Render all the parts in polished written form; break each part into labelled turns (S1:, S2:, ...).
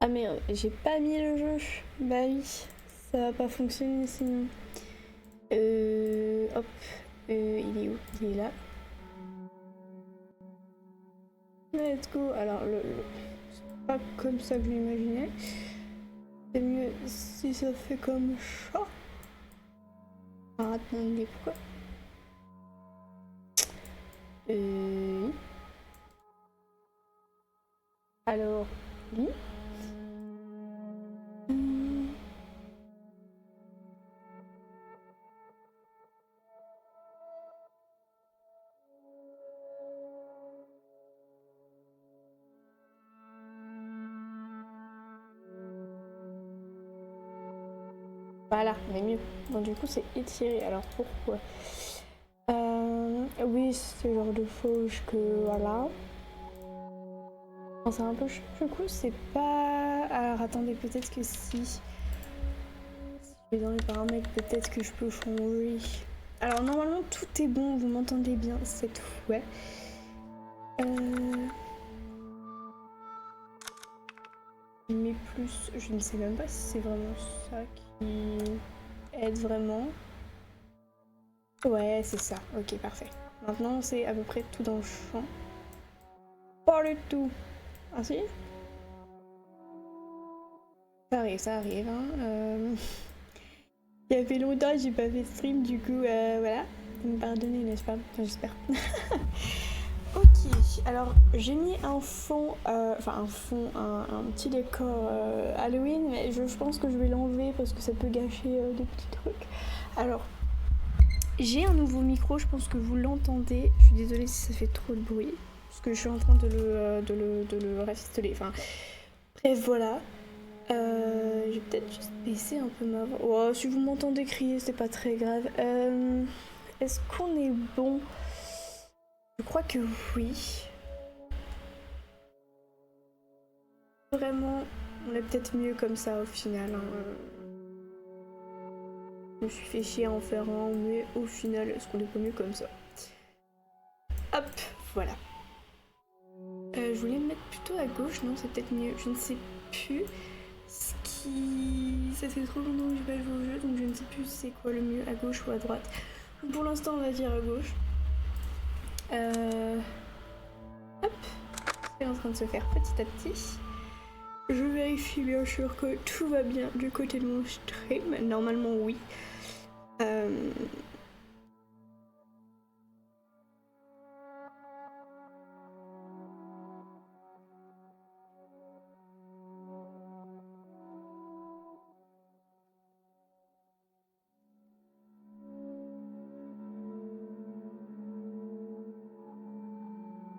S1: Ah merde, j'ai pas mis le jeu. Bah oui, ça va pas fonctionner sinon. Hop. Il est où? Il est là. Let's go. Alors, c'est pas comme ça que je l'imaginais. C'est mieux si ça fait comme ça. Alors, attendez, pourquoi? Oui. Alors, oui. Voilà, mais mieux. Bon, du coup, c'est étiré. Alors, pourquoi? Oui, c'est le genre de fauche que voilà. C'est un peu chaud, du coup, c'est pas. Alors, attendez, peut-être que si je vais dans les paramètres, peut-être que je peux changer. Alors, normalement, tout est bon, vous m'entendez bien cette fois. Mais plus, je ne sais même pas si c'est vraiment ça qui aide vraiment. Ouais, c'est ça. Ok, parfait. Maintenant, c'est à peu près tout dans le champ. Pas le tout. Ah si? Ça arrive, hein. Il y a fait longtemps que j'ai pas fait de stream, du coup, voilà. Vous me pardonnez, n'est-ce pas? Enfin, j'espère. Ok, alors j'ai mis un fond, un petit décor Halloween, mais je pense que je vais l'enlever parce que ça peut gâcher des petits trucs. Alors, j'ai un nouveau micro, je pense que vous l'entendez. Je suis désolée si ça fait trop de bruit, parce que je suis en train de le rafistoler. Enfin, bref, voilà. Je vais peut-être juste baisser un peu ma voix. Oh, si vous m'entendez crier, c'est pas très grave. Est-ce qu'on est bon? Je crois que oui. Vraiment, on est peut-être mieux comme ça au final. Hein. Je me suis fait chier à en faire un, mais au final, est-ce qu'on est pas mieux comme ça? Hop, voilà. Je voulais me mettre plutôt à gauche, non, c'est peut-être mieux. Je ne sais plus ce qui. Ça fait trop longtemps que j'ai pas joué au jeu, donc je ne sais plus c'est quoi le mieux, à gauche ou à droite. Donc pour l'instant, on va dire à gauche. Hop, c'est en train de se faire petit à petit. Je vérifie bien sûr que tout va bien du côté de mon stream. Normalement, oui.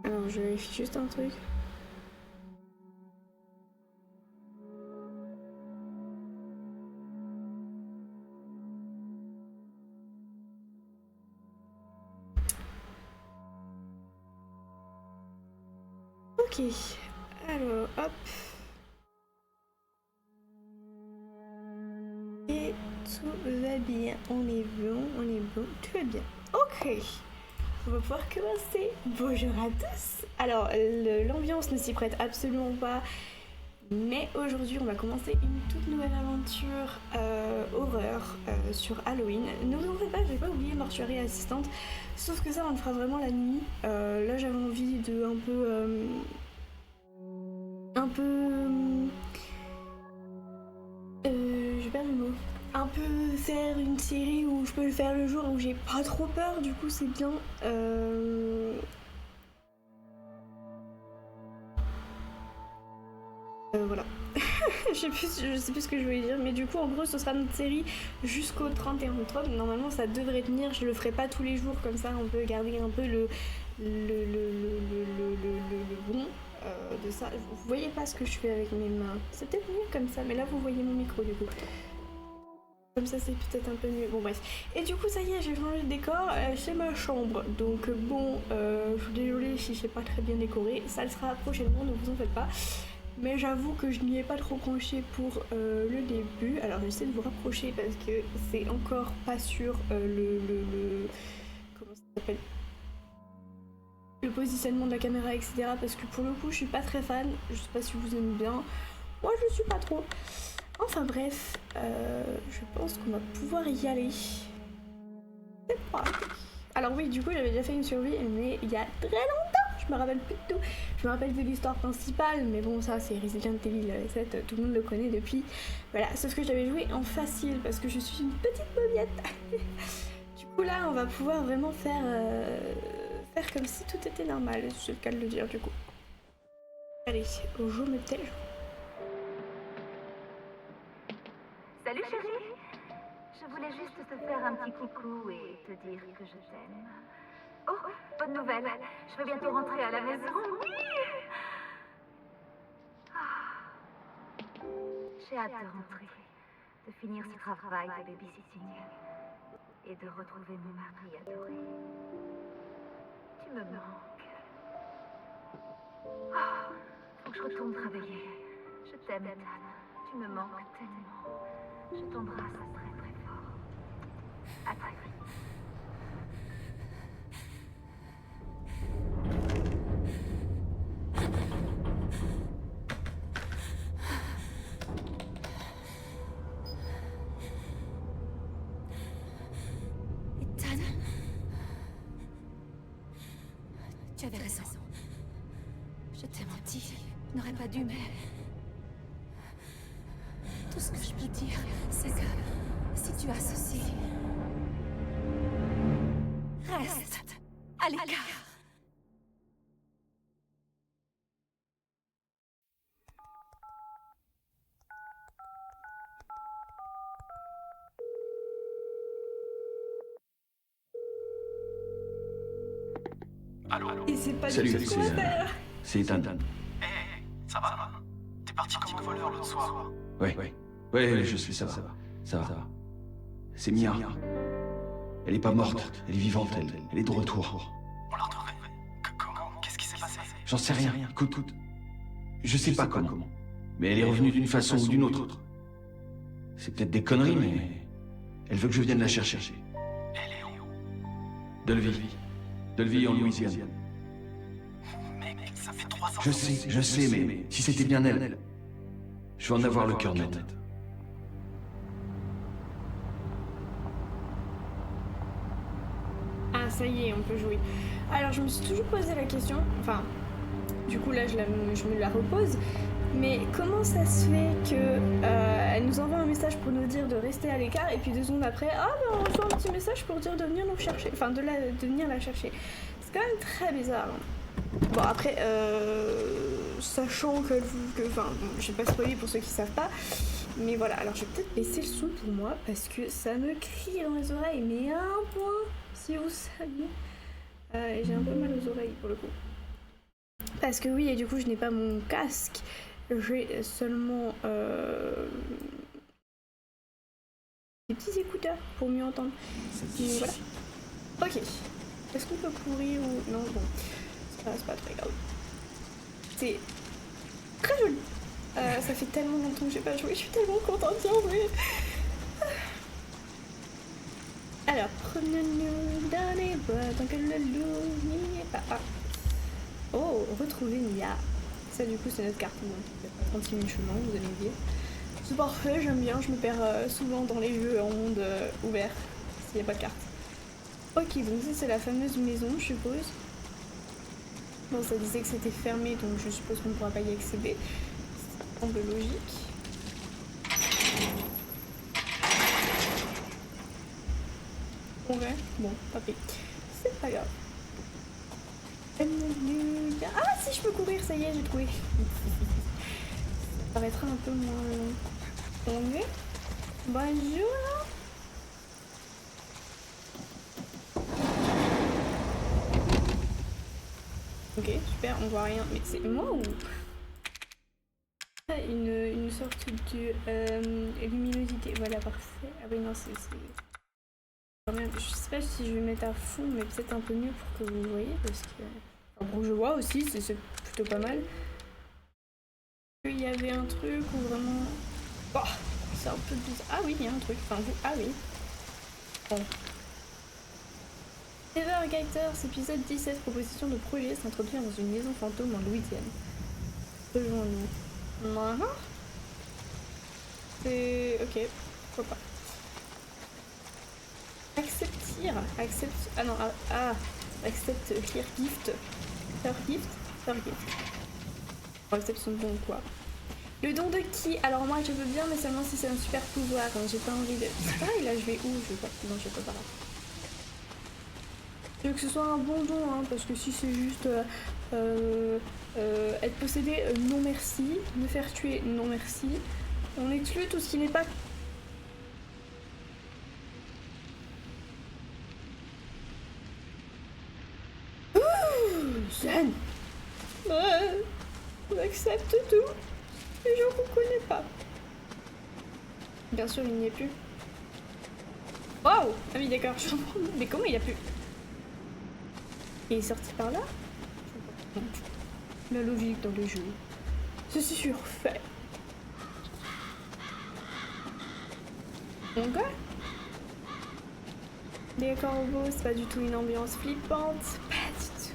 S1: Alors, je vérifie juste un truc. Ok, alors hop. Et tout va bien, on est bon, tout va bien. Ok, on va pouvoir commencer. Bonjour à tous. Alors, l'ambiance ne s'y prête absolument pas, mais aujourd'hui on va commencer une toute nouvelle aventure horreur sur Halloween. Ne vous en faites pas, je vais pas oublier Mortuary Assistante, sauf que ça on le fera vraiment la nuit. Là j'avais envie de un peu j'ai pas le mot. Un peu faire une série où je peux le faire le jour où j'ai pas trop peur, du coup c'est bien. Voilà. je sais plus ce que je voulais dire, mais du coup en gros ce sera notre série jusqu'au 31 octobre. Normalement ça devrait tenir, je le ferai pas tous les jours comme ça, on peut garder un peu le bon de ça. Vous voyez pas ce que je fais avec mes mains. C'est peut-être mieux comme ça, mais là vous voyez mon micro du coup. Comme ça c'est peut-être un peu mieux. Bon bref. Et du coup ça y est, j'ai changé de décor, c'est ma chambre. Donc bon, je suis désolée si c'est pas très bien décoré. Ça le sera prochainement, ne vous en faites pas. Mais j'avoue que je n'y ai pas trop penché pour le début. Alors j'essaie de vous rapprocher parce que c'est encore pas sûr comment ça s'appelle, le positionnement de la caméra, etc. Parce que pour le coup je suis pas très fan. Je sais pas si vous aimez bien. moi je suis pas trop. Enfin bref, je pense qu'on va pouvoir y aller. C'est parti. Alors oui, du coup j'avais déjà fait une survie, mais il y a très longtemps, je me rappelle plus de tout. Je me rappelle de l'histoire principale, mais bon ça c'est Resident Evil 7, tout le monde le connaît depuis. Voilà, sauf que j'avais joué en facile parce que je suis une petite bobiette. Du coup là on va pouvoir vraiment faire comme si tout était normal, c'est le cas de le dire du coup. Allez, je me tais.
S2: Salut chérie, je voulais juste te faire un petit coucou et te dire que je t'aime. Oh, bonne nouvelle, je vais bientôt rentrer à la maison. Oui. J'ai hâte de rentrer, de finir ce travail de babysitting et de retrouver mon mari adoré. Tu me manques. Oh, faut que je retourne travailler. Je t'aime, Ethan. Tu me manques tellement. Je t'embrasse très très fort. À très vite.
S3: Ethan, tu avais raison. Je t'ai menti. Je n'aurais pas dû, mais... Tout ce que je peux dire, c'est que si tu as ceci, reste à l'écart.
S4: Allô?
S1: Et c'est pas
S5: Salut,
S1: du tout ce qu'on va faire.
S5: c'est Ethan.
S4: Ça va? T'es parti comme voleur l'autre soir.
S5: Ouais, je sais, ça va. C'est Mia. Elle est pas morte, elle est vivante, elle est de retour.
S4: On l'a retrouvée. Comment? Qu'est-ce qui s'est passé?
S5: J'en sais rien, écoute. Je sais pas comment. Mais elle est revenue d'une façon ou d'une autre. C'est peut-être des conneries, mais... Elle veut que je vienne la chercher.
S4: Elle est où?
S5: Delville en Louisiane.
S4: Mec, ça fait 3 ans.
S5: Je sais, mais si c'était bien elle, je vais en avoir le cœur net.
S1: Ah ça y est, on peut jouer. Alors je me suis toujours posé la question, enfin, du coup là je me la repose, mais comment ça se fait que elle nous envoie un message pour nous dire de rester à l'écart et puis 2 secondes après, ah ben on reçoit un petit message pour dire de venir nous chercher, enfin de venir la chercher. C'est quand même très bizarre. Bon après, sachant que, enfin, bon, je vais pas spoiler pour ceux qui savent pas, mais voilà, alors je vais peut-être baisser le son pour moi parce que ça me crie dans les oreilles, mais à un point, si vous saviez. J'ai un peu mal aux oreilles pour le coup. Parce que oui, et du coup je n'ai pas mon casque, j'ai seulement des petits écouteurs pour mieux entendre. Mais voilà. Ok. Est-ce qu'on peut courir ou... Non, bon. C'est pas très grave. C'est très joli. Ça fait tellement longtemps que j'ai pas joué, je suis tellement contente d'y en jouer. Alors, prenons-nous dans les bois tant que le loup n'y est pas. Ah. Oh, retrouver Mia. Ça, du coup, c'est notre carte. Bon, il y a pas 36 000 chemins, vous allez me dire. C'est parfait, j'aime bien. Je me perds souvent dans les jeux en monde ouvert, s'il n'y a pas de carte. Ok, donc ça, c'est la fameuse maison, je suppose. Bon, ça disait que c'était fermé, donc je suppose qu'on ne pourra pas y accéder. Ça semble logique. Ouais, bon, tant pis. C'est pas grave. Ah si, je peux courir, ça y est, j'ai trouvé. Ça paraîtra un peu moins long. On est. Bonjour. Ok, super, on voit rien. Mais c'est moi ou... Une sorte de luminosité. Voilà, parfait. Ah oui, non, c'est... Quand même, je sais pas si je vais mettre à fond, mais peut-être un peu mieux pour que vous voyez, parce que... Enfin, pour que je vois aussi, c'est plutôt pas mal. Il y avait un truc où vraiment... Oh, c'est un peu bizarre. Ah oui, il y a un truc. Enfin, vous... Ah oui. Bon. Ever Gators, épisode 17, proposition de projet, s'introduire dans une maison fantôme en Louisiane. Rejoins-nous. C'est... Ok, pourquoi pas. Acceptir. Accepte... Ah non, accepte clear gift. Faire gift. Faire gift. On accepte son don quoi. Le don de qui? Alors moi je veux bien mais seulement si c'est un super pouvoir. Hein. J'ai pas envie de... C'est pareil là, je vais où? Je vais pas... Non, je vais pas par là. Je veux que ce soit un bon don, hein, parce que si c'est juste être possédé, non merci. Me faire tuer, non merci. On exclut tout ce qui n'est pas... Zen. On accepte tout. Les gens qu'on connaît pas. Bien sûr, il n'y est plus. Waouh! Ah oui, d'accord, je comprends. Mais comment il a pu... Il est sorti par là? La logique dans les jeux. C'est surfait. Mon gars? Les corbeaux, c'est pas du tout une ambiance flippante. Pas du tout.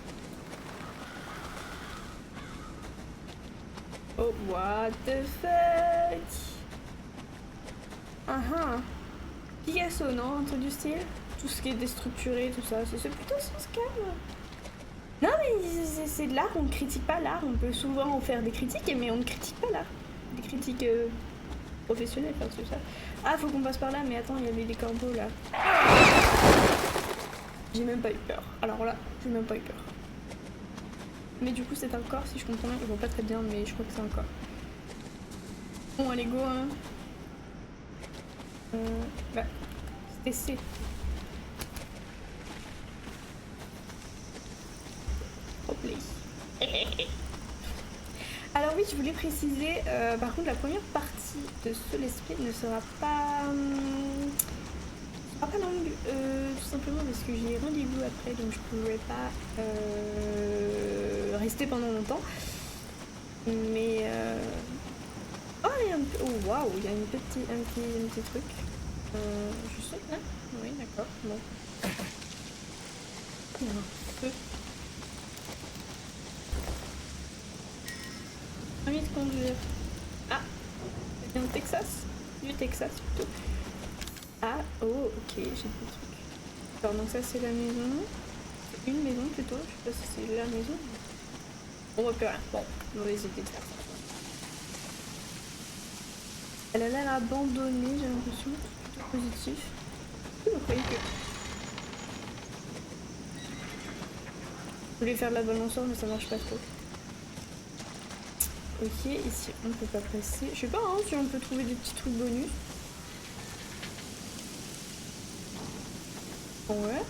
S1: Oh, what the fuck? Picasso, non? Un truc du style? Tout ce qui est déstructuré, tout ça, c'est plutôt son calme. Non mais c'est de l'art, on ne critique pas l'art, on peut souvent en faire des critiques, mais on ne critique pas l'art. Des critiques professionnelles, enfin c'est ça. Ah, faut qu'on passe par là, mais attends, il y avait des corbeaux là. J'ai même pas eu peur. Alors là, j'ai même pas eu peur. Mais du coup c'est un corps, si je comprends bien, je vois pas très bien, mais je crois que c'est un corps. Bon, allez go, hein. Bah, c'était C. Alors oui, je voulais préciser, par contre la première partie de ce let's play ne sera pas longue, tout simplement parce que j'ai rendez-vous après, donc je pourrais pas rester pendant longtemps. Mais oh, il y a un peu... Oh waouh, il y a un petit truc. Je sais là. Oui, d'accord. Bon. Il y a un peu. Permis de conduire. Ah, c'est un Texas? Du Texas plutôt. Ah, oh, ok, j'ai des trucs. Alors donc ça c'est la maison. C'est une maison plutôt, je sais pas si c'est la maison. On voit plus rien. Bon, mauvaise idée de faire ça. Elle a l'air abandonnée, j'ai l'impression. C'est plutôt positif. Vous croyez que... Je voulais faire de la balançoire mais ça marche pas trop. Ok, ici on peut pas passer. Je sais pas hein, si on peut trouver des petits trucs bonus. Ouais.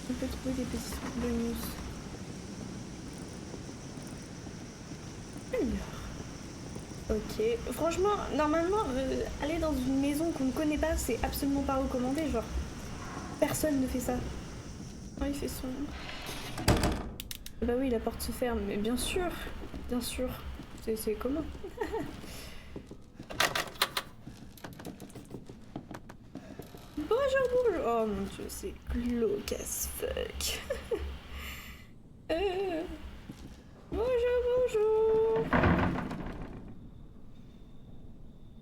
S1: On peut trouver des petits trucs bonus. Alors. Ok. Franchement, normalement, aller dans une maison qu'on ne connaît pas, c'est absolument pas recommandé. Genre, personne ne fait ça. Oh, il fait son... Bah oui, la porte se ferme, mais bien sûr. Bien sûr. C'est comment? Bonjour. Oh mon dieu, c'est glauque as fuck. Bonjour.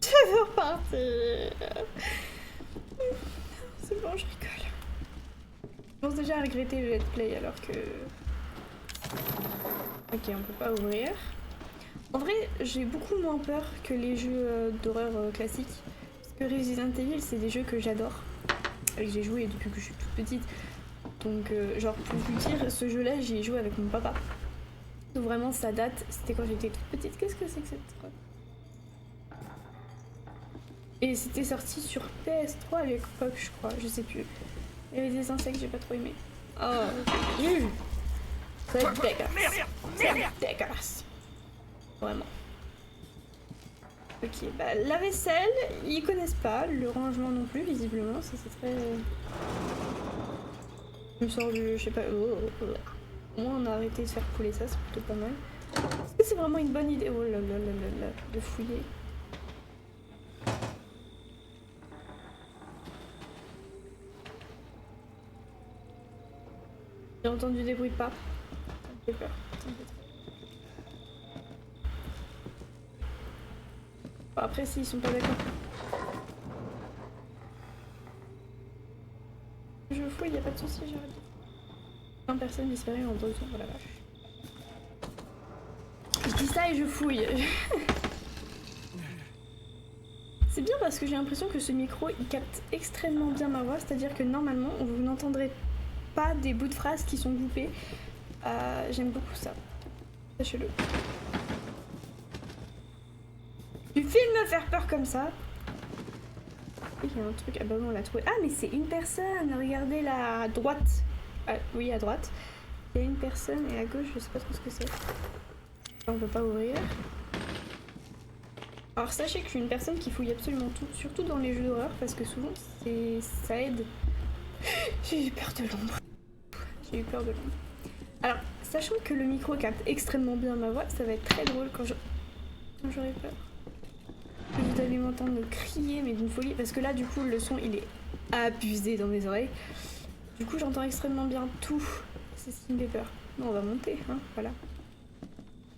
S1: Je veux repartir. C'est bon, je rigole. Je pense déjà à regretter le let's play alors que... Ok, on peut pas ouvrir. En vrai, j'ai beaucoup moins peur que les jeux d'horreur classiques. Parce que Resident Evil, c'est des jeux que j'adore. Et que j'ai joué depuis que je suis toute petite. Donc, genre, pour vous dire, ce jeu-là, j'y ai joué avec mon papa. Donc vraiment, ça date. C'était quand j'étais toute petite. Qu'est-ce que c'est que cette truc? Et c'était sorti sur PS3 à l'époque, je crois. Je sais plus. Il y avait des insectes que j'ai pas trop aimé. Oh, nul! C'est dégueulasse. C'est dégueulasse. Vraiment. Ok, bah la vaisselle, ils connaissent pas, le rangement non plus, visiblement, ça c'est très... Il me sort du... je sais pas... Au moins on a arrêté de faire couler ça, c'est plutôt pas mal. Est-ce que c'est vraiment une bonne idée? Oh là là là là là, de fouiller. J'ai entendu des bruits de pas. J'ai peur. Bon, après, s'ils sont pas d'accord. fouille, y a pas de soucis, j'arrête. 20 personnes disparues en 2 ans, oh la vache. Je dis ça et je fouille. C'est bien parce que j'ai l'impression que ce micro il capte extrêmement bien ma voix, c'est-à-dire que normalement vous n'entendrez pas des bouts de phrases qui sont coupés. J'aime beaucoup ça. Sachez-le. Tu filmes me faire peur comme ça. Il y a un truc, ah bah bon on l'a trouvé. Ah mais c'est une personne, regardez là à droite. Ah, oui à droite. Il y a une personne et à gauche je sais pas trop ce que c'est. On peut pas ouvrir. Alors sachez que je suis une personne qui fouille absolument tout, surtout dans les jeux d'horreur parce que souvent ça aide. J'ai eu peur de l'ombre. J'ai eu peur de l'ombre. Alors sachant que le micro capte extrêmement bien ma voix, ça va être très drôle quand j'aurai peur. Vous allez m'entendre me crier mais d'une folie parce que là du coup le son il est abusé dans mes oreilles. Du coup j'entends extrêmement bien tout. C'est ce qui me fait peur. Non on va monter, hein, voilà.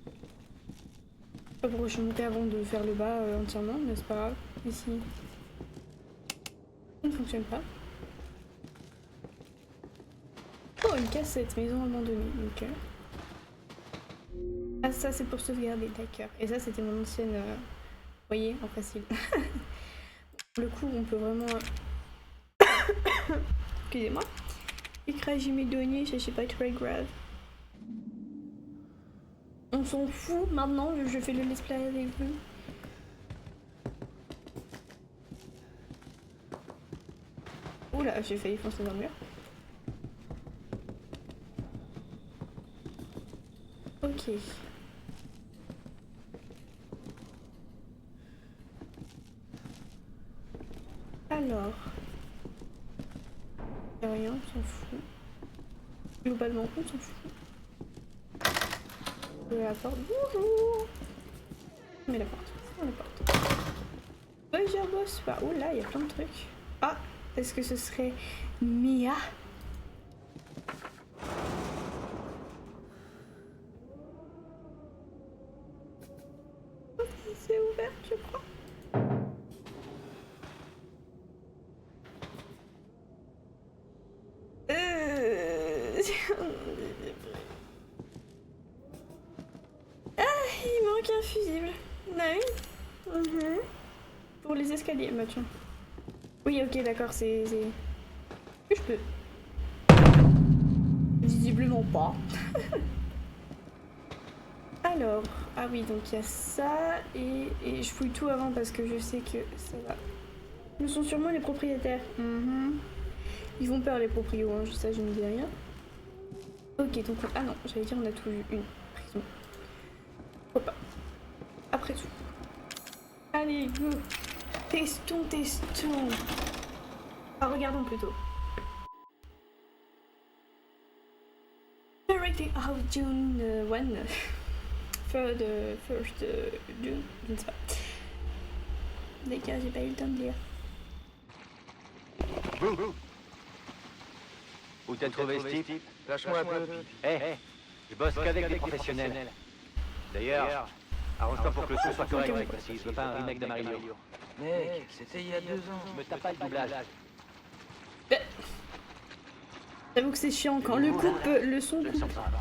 S1: Je sais pas pourquoi je suis montée avant de faire le bas entièrement, mais c'est pas grave. Ici, ça ne fonctionne pas. Oh, une cassette, maison abandonnée, ok. Ah, ça c'est pour sauvegarder, d'accord. Et ça c'était mon ancienne... Vous voyez, en facile. Pour le coup, on peut vraiment... Excusez-moi. Écraser mes données, ça c'est pas très grave. On s'en fout maintenant, je fais le let's play avec vous. Oula, j'ai failli foncer dans le mur. Ok. Alors. Y'a rien, on s'en fout. Globalement, on s'en fout. La porte. Bonjour. Mais la porte. Oh, la porte. Bonjour boss. Bah, oh là, il y a plein de trucs. Ah, est-ce que ce serait Mia? C'est ouvert, je crois. Il manque un fusible. Nice. Pour les escaliers, bah tiens. Oui, ok, d'accord, c'est... Que je peux... Visiblement pas. Alors, ah oui, donc il y a ça, et je fouille tout avant parce que je sais que ça va. Nous sont sûrement les propriétaires. Ils vont peur les proprios, hein, ça je ne dis rien. Ok, donc... Ah non, j'allais dire on a tout vu. Une prison. Hop. Après tout. Allez, go. Testons. Ah, regardons plutôt. Directly out June 1. First June, je ne sais pas. Les gars, j'ai pas eu le temps de lire.
S6: Où t'as trouvé ce type? Lâche-moi un peu. Je bosse qu'avec des professionnels. D'ailleurs, arrange-toi pour que le son soit correct, si je veux pas un remake de Mario.
S7: Mec, c'était il y a 2 ans.
S6: Je me tape pas le doublage.
S1: J'avoue que c'est chiant quand le coupe, le son
S6: Je le
S1: coupe.
S6: sens pas.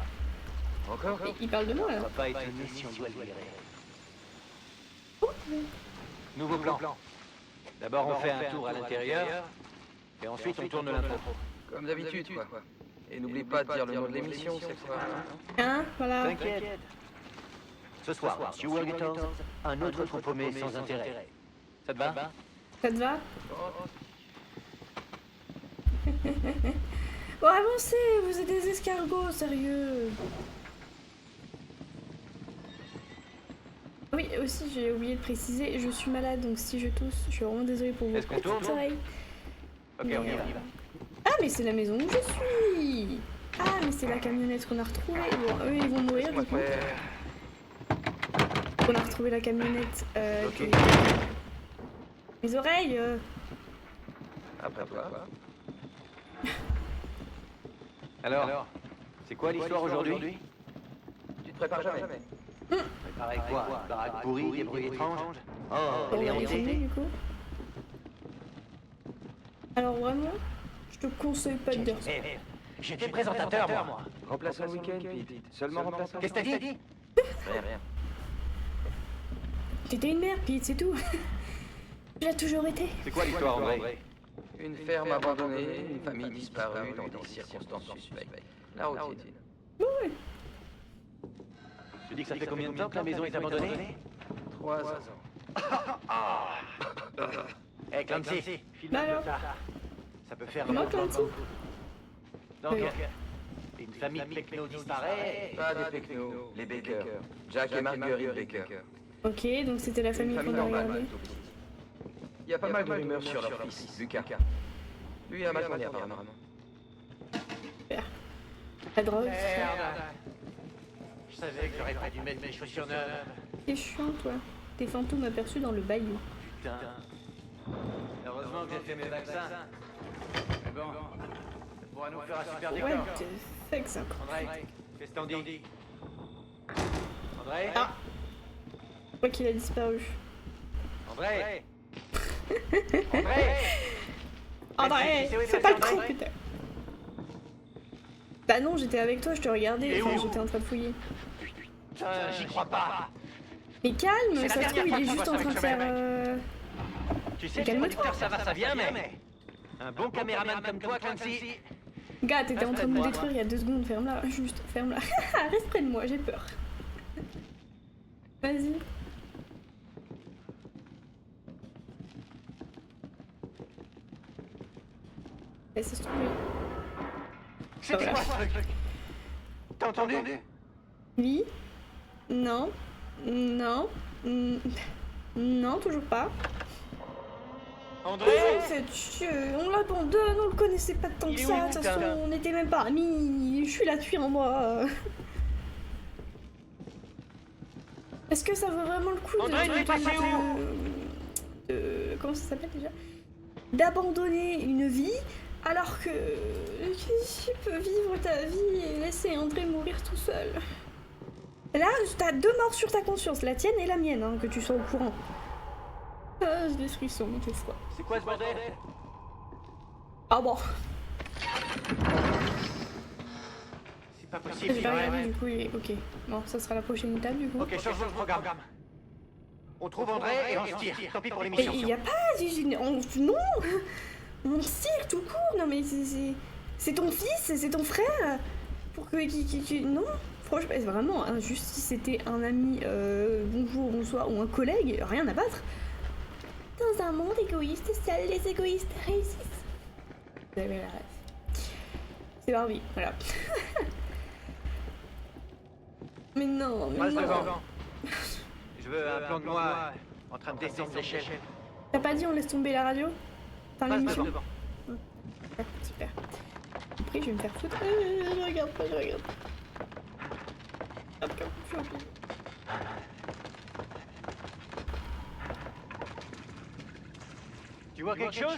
S7: Encore?
S1: Il parle de moi
S6: On
S1: là.
S6: va pas étonner si on doit le virer. Nouveau plan. D'abord on fait un tour à l'intérieur, et ensuite on tourne l'intro.
S7: Comme d'habitude, quoi. Et n'oublie pas de dire le nom de l'émission cette fois.
S1: Hein, voilà.
S6: T'inquiète. Ce soir, dans Sewer Gators, un autre trou paumé sans intérêt. Ça te va?
S1: Ça te va? Bon, avancez, vous êtes des escargots, sérieux. Oui, aussi, j'ai oublié de préciser, je suis malade, donc si je tousse, je suis vraiment désolée pour vos
S6: Est-ce qu'on tourne?
S1: petites oreilles.
S6: Ok, on y va.
S1: Ah, mais c'est la maison où je suis. Ah, mais c'est la camionnette qu'on a retrouvée. Bon, eux, ils vont mourir, du coup. On a retrouvé la camionnette.
S7: Ok.
S1: Mes oreilles
S7: Après toi.
S6: Alors, c'est quoi l'histoire aujourd'hui?
S7: Tu te prépares jamais.
S6: Préparer quoi? Une baraque pourrie, des bruits étranges? Oh,
S1: On
S6: elle est
S1: va les filmer,
S6: hantée.
S1: du coup. Alors, vraiment, Je te conseille pas de dire ça.
S6: J'étais présentateur, moi.
S7: Remplaçant le week-end, Pete. Seulement remplaçant.
S6: Qu'est-ce que t'as dit?
S7: Rien.
S1: T'étais une mère, Pete, c'est tout. Tu l'as toujours été.
S6: C'est quoi l'histoire, André?
S7: Une ferme abandonnée, une famille disparue dans des circonstances suspectes. La routine.
S1: Ouais.
S6: Tu dis que ça fait combien de temps que la maison est abandonnée?
S7: 3 ans.
S6: Eh, Clancy, filme
S1: Bah alors.
S6: ça. Ça peut faire
S1: Comment,
S6: longtemps.
S1: Clancy?
S6: Donc,
S1: Oui.
S6: une famille de techno disparaît.
S7: Pas des technos, les Baker. Jack et Marguerite Baker.
S1: Ok, donc c'était la
S7: Une
S1: famille
S7: famille
S1: qu'on a
S7: normale,
S1: regardée.
S7: tout petit. Il y a pas mal de rumeurs sur leur fils, Lucas. Lui a mal tourné apparemment.
S1: La drogue.
S6: Merde. Je savais que j'aurais pas dû mettre mes chaussures neuves.
S1: T'es chiant, toi. Des fantômes aperçus dans le bayou.
S6: Putain. Heureusement que j'ai fait mes vaccins. Mais bon, ça pourra nous faire un super décor.
S1: What the fuck, ça?
S6: André, qu'est-ce que t'en dis? André?
S1: Ah. Je crois qu'il a disparu.
S6: André? André?
S1: André,
S6: Mais
S1: fais pas le
S6: André?
S1: con, putain. Bah non, j'étais avec toi, je te regardais,
S6: Et
S1: enfin,
S6: où?
S1: j'étais en train de fouiller.
S6: Putain, j'y crois pas.
S1: Mais calme,
S6: C'est la
S1: ça se
S6: dernière
S1: trouve, il
S6: fois
S1: est
S6: que je
S1: juste
S6: bosse
S1: en train de
S6: avec ce
S1: faire...
S6: mec. Tu sais, le
S1: Calme-toi.
S6: producteur, ça va, ça vient, mais... Un bon caméraman comme toi, Clancy...
S1: Gars, t'étais en train de me détruire il y a 2 secondes, ferme-la, juste, ferme-la. Reste près de moi, j'ai peur. Vas-y. Laisse se trouver.
S6: C'était
S1: Voilà.
S6: quoi ce truc? T'as entendu?
S1: Oui. Non. Non. Non, toujours pas.
S6: André?
S1: Vous faites chier, on l'abandonne, on le connaissait pas tant que
S6: Il est
S1: ça,
S6: où,
S1: de toute
S6: putain?
S1: façon, on n'était même pas amis, je suis la tuile en moi. Est-ce que ça vaut vraiment le coup
S6: André, tu es passé
S1: comment ça s'appelle déjà? D'abandonner une vie alors que tu peux vivre ta vie et laisser André mourir tout seul. Là, t'as 2 morts sur ta conscience, la tienne et la mienne, hein, que tu sois au courant. Ah, j'ai des frissons, j'ai froid.
S6: C'est quoi ce bordel?
S1: Ah bon.
S6: C'est pas possible,
S1: Je
S6: il
S1: vais
S6: y aurait-
S1: regarder du coup et... Ok, bon, ça sera la prochaine étape du coup.
S6: Ok, changeons de programme. On trouve André et on se tire. Tant pis pour
S1: Et
S6: l'émission.
S1: il y a pas... Non. On se tire tout court, non mais c'est ton fils, c'est ton frère. Pour que... Non, franchement, c'est vraiment, hein, juste si c'était un ami, bonjour, bonsoir, ou un collègue, rien à battre. Dans un monde égoïste, seuls les égoïstes réussissent. Vous avez la rêve. C'est Barbie, voilà. Mais non, mais
S6: Passe
S1: non.
S6: devant. Je veux un plan de moi en train de descendre l'échelle.
S1: T'as pas dit on laisse tomber la radio? Par
S6: Passe
S1: l'émission?
S6: devant.
S1: Ah, super. Après, je vais me faire foutre. Je regarde pas, je regarde pas. Hop, hop, je suis en pile.
S6: Tu vois quelque chose?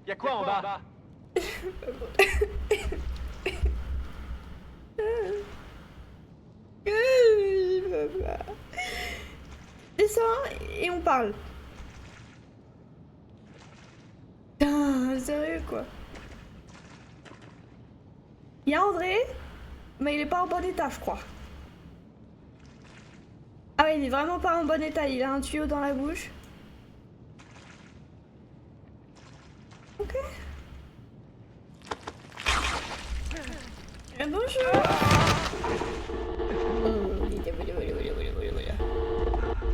S6: Y a quoi en bas?
S1: Descends et on parle. Putain, sérieux quoi. Il y a André, mais il est pas en bon état, je crois. Ah ouais, il est vraiment pas en bon état, il a un tuyau dans la bouche. Ok. Bonjour.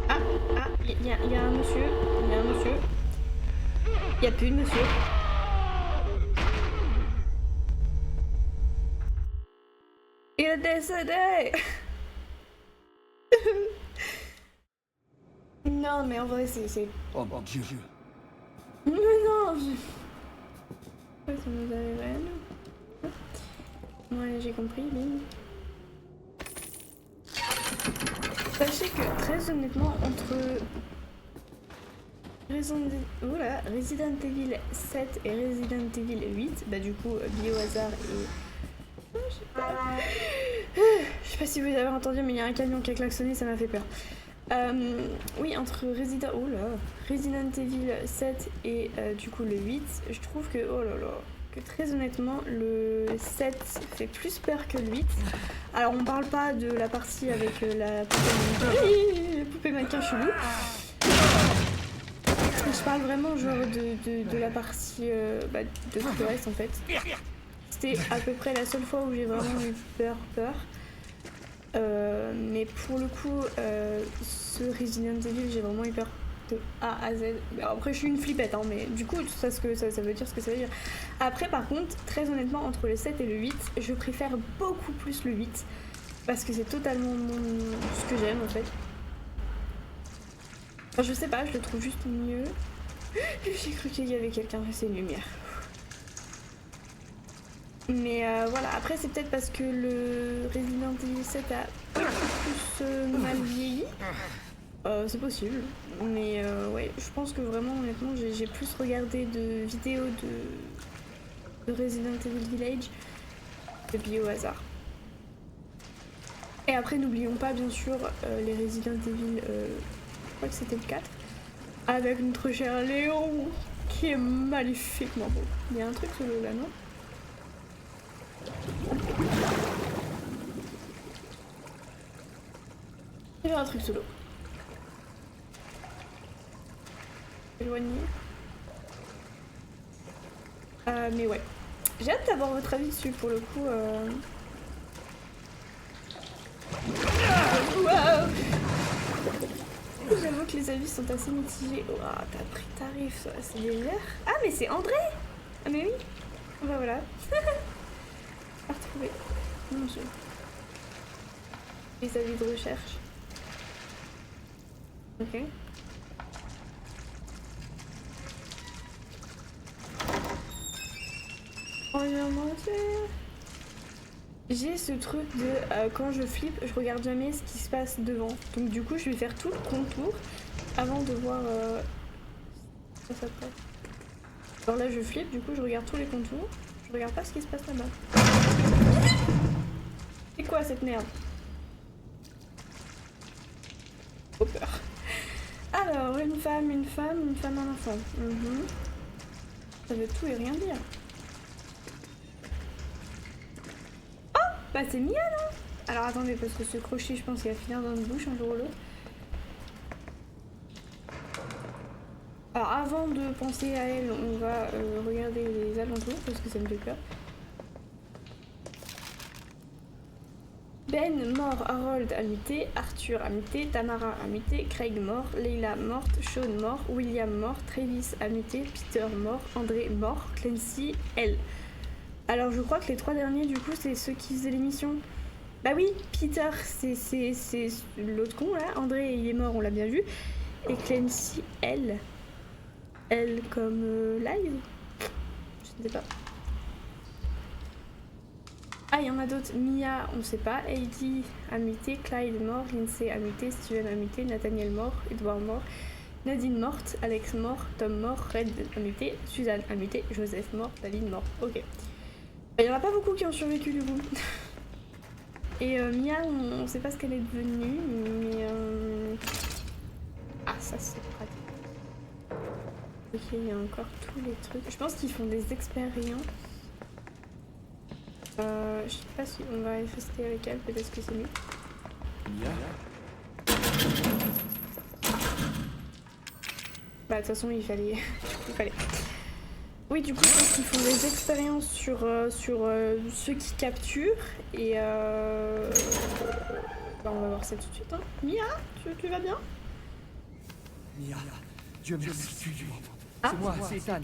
S1: Ah, il y a un monsieur, il y a plus de monsieur. Il est décédé. Non, mais en vrai, c'est...
S5: Oh mon Dieu.
S1: Mais non, Ouais, ça nous arrive à nous. Ouais, j'ai compris, bim. Sachez que, très honnêtement, entre Resident Evil 7 et Resident Evil 8, bah du coup, Biohazard et... Je sais pas si vous avez entendu, mais il y a un camion qui a klaxonné, ça m'a fait peur. Oui, entre Resident Evil 7 et du coup le 8, je trouve que, oh là là, que très honnêtement, le 7 fait plus peur que le 8. Alors on parle pas de la partie avec la poupée mannequin chelou. Je parle vraiment genre de la partie de tout le reste en fait. C'était à peu près la seule fois où j'ai vraiment eu peur. Mais pour le coup, ce Resident Evil, j'ai vraiment eu peur de A à Z. Après, je suis une flippette, hein, mais du coup, ça veut dire ce que ça veut dire. Après, par contre, très honnêtement, entre le 7 et le 8, je préfère beaucoup plus le 8. Parce que c'est totalement ce que j'aime, en fait. Enfin, je sais pas, je le trouve juste mieux. J'ai cru qu'il y avait quelqu'un, c'est une lumière. Mais voilà, après c'est peut-être parce que le Resident Evil 7 a plus mal vieilli. C'est possible. Mais ouais, je pense que vraiment, honnêtement, j'ai plus regardé de vidéos de Resident Evil Village que au hasard. Et après, n'oublions pas, bien sûr, les Resident Evil, je crois que c'était le 4, avec notre cher Léon, qui est magnifiquement beau. Il y a un truc solo là, non? Il y a un truc solo. Éloigné. Mais ouais. J'ai hâte d'avoir votre avis dessus pour le coup. Wow. J'avoue que les avis sont assez mitigés. Oh, t'as pris tarif, c'est légère. Ah, mais c'est André! Ah, mais oui! Bah voilà. À retrouver. Mon dieu. Les avis de recherche. Ok. Oh mon dieu. J'ai ce truc de quand je flippe, je regarde jamais ce qui se passe devant. Donc du coup, je vais faire tout le contour avant de voir ce qui se passe après. Alors là, je flippe, du coup, je regarde tous les contours. Je regarde pas ce qui se passe là-bas. C'est quoi cette merde? Trop peur. Alors, une femme, un enfant. Ça veut tout et rien dire. Bah c'est Mia non? Alors attendez, parce que ce crochet, je pense qu'il va finir dans notre bouche un jour ou l'autre. Alors avant de penser à elle, on va regarder les alentours, parce que ça me fait peur. Ben mort, Harold amité, Arthur amité, Tamara amité, Craig mort, Leila morte, Sean mort, William mort, Travis amité, Peter mort, André mort, Clancy, elle. Alors je crois que les 3 derniers du coup c'est ceux qui faisaient l'émission. Bah oui, Peter c'est l'autre con là, André il est mort, on l'a bien vu. Et Clancy, elle comme live. Je ne sais pas. Ah il y en a d'autres, Mia on sait pas, Heidi amité, Clyde mort, Lindsay amité, Steven amité, Nathaniel mort, Edward mort, Nadine morte, Alex mort, Tom mort, Red amité, Suzanne amité, Joseph mort, David mort. Ok. Il y en a pas beaucoup qui ont survécu du coup. Et Mia, on sait pas ce qu'elle est devenue, mais ah ça c'est pratique. Ok, il y a encore tous les trucs. Je pense qu'ils font des expériences. Je sais pas si on va rester avec elle, peut-être que c'est mieux.
S5: Mia?
S1: Bah de toute façon il fallait. Oui, du coup, je pense qu'ils font des expériences sur ceux qui capturent et bah, on va voir ça tout de suite. Hein. Mia, tu vas bien?
S8: Mia, Dieu merci, tu es vivante.
S1: Ah.
S8: C'est moi, c'est Ethan.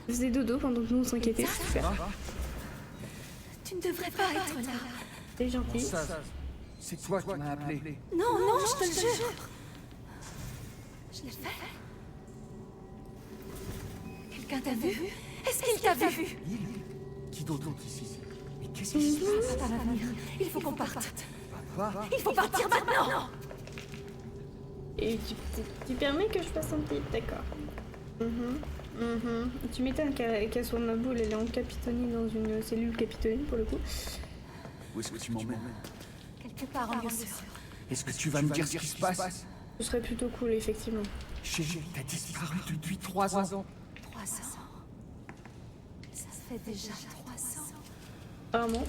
S1: Je faisais dodo pendant que nous on s'inquiétait. Super.
S3: Tu ne devrais pas être là.
S1: C'est gentil.
S8: C'est toi qui m'as appelé.
S3: Non, non, je te le jure. Je l'ai fait. Quelqu'un t'a vu? Est-ce qu'il t'a vu?
S8: Qui d'autre ici? Mais qu'est-ce qui se passe?
S3: Papa va venir. Il faut qu'on parte.
S8: Papa?
S3: Il faut partir maintenant.
S1: Et tu permets que je fasse un petit... D'accord. Tu m'étonnes qu'elle soit ma boule, elle est encapitonnée dans une cellule capitonnée pour le coup.
S8: Où est-ce que tu m'emmènes?
S3: Quelque part en bien sûr.
S8: Est-ce que tu vas me dire ce qui se passe?
S1: Ce serait plutôt cool, effectivement.
S8: Chérie, t'as disparu depuis 3 ans.
S3: 300. Ça fait déjà 300.
S1: Vraiment.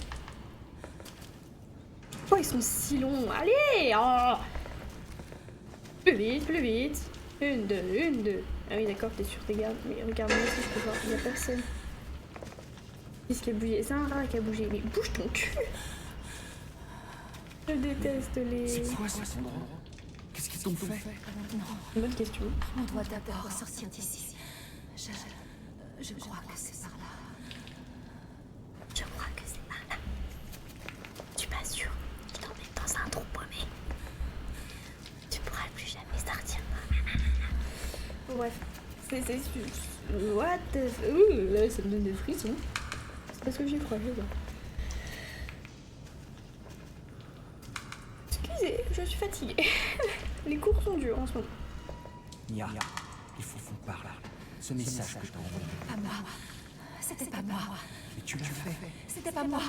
S1: Pourquoi ils sont si longs? Allez, oh. Plus vite, plus vite. Une, deux. Ah oui, d'accord, t'es sur tes gardes. Mais regarde-moi si je peux voir, il y a personne. Qu'est-ce qui a bougé? C'est un rat qui a bougé. Mais bouge ton cul! Je déteste les...
S8: C'est quoi cet endroit? Qu'est-ce qu'ils t'ont fait?
S1: Une bonne question.
S3: On doit d'abord sortir d'ici. Je crois que c'est par là.
S1: Je crois que c'est par là. Tu m'assures, je t'emmène dans un trou paumé. Tu pourras plus jamais sortir. Bref, c'est... What the... Ouh, là, ça me donne des frissons. C'est parce que j'y crois, je vois. Excusez, je suis fatiguée. Les cours sont durs en ce moment.
S8: Mia, il faut qu'on parle. Ce message que je t'ai envoyé.
S3: Pas moi. C'était pas moi.
S8: Mais tu l'as fait.
S3: C'était pas moi.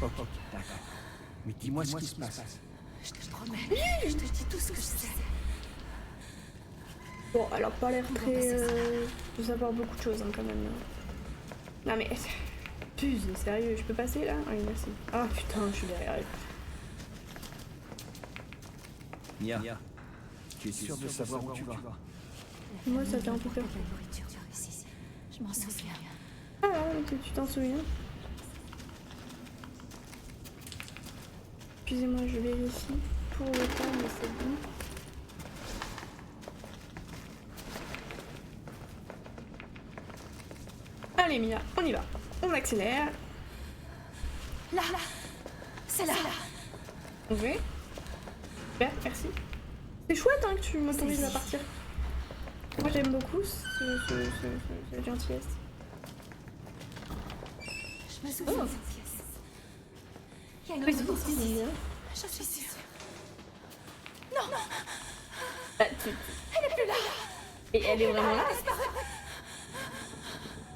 S8: Ok, d'accord. Mais dis-moi ce qui se passe.
S3: Je te promets. Je te dis tout ce que je sais.
S1: Bon, elle a pas l'air très... de savoir beaucoup de choses hein, quand même. Non mais... Putain, sérieux, je peux passer là? Oui, merci. Ah putain, je suis derrière elle.
S8: Mia, tu es sûre de savoir où tu vas?
S1: Moi, ça fait un peu peur.
S3: La nourriture ici. Je m'en souviens.
S1: Ah, tu t'en souviens? Excusez-moi, je vérifie pour le temps, mais c'est bon. Allez Mia, on y va. On accélère.
S3: Là. C'est là.
S1: Oui. Super, merci. C'est chouette hein, que tu m'autorises à partir. Moi j'aime beaucoup cette gentillesse.
S3: Je me souviens de cette pièce. Il y a une
S1: Oui,
S3: autre porte
S1: c'est
S3: ici.
S1: bien.
S3: Je suis sûre.
S1: Elle est plus là. Et elle est vraiment là.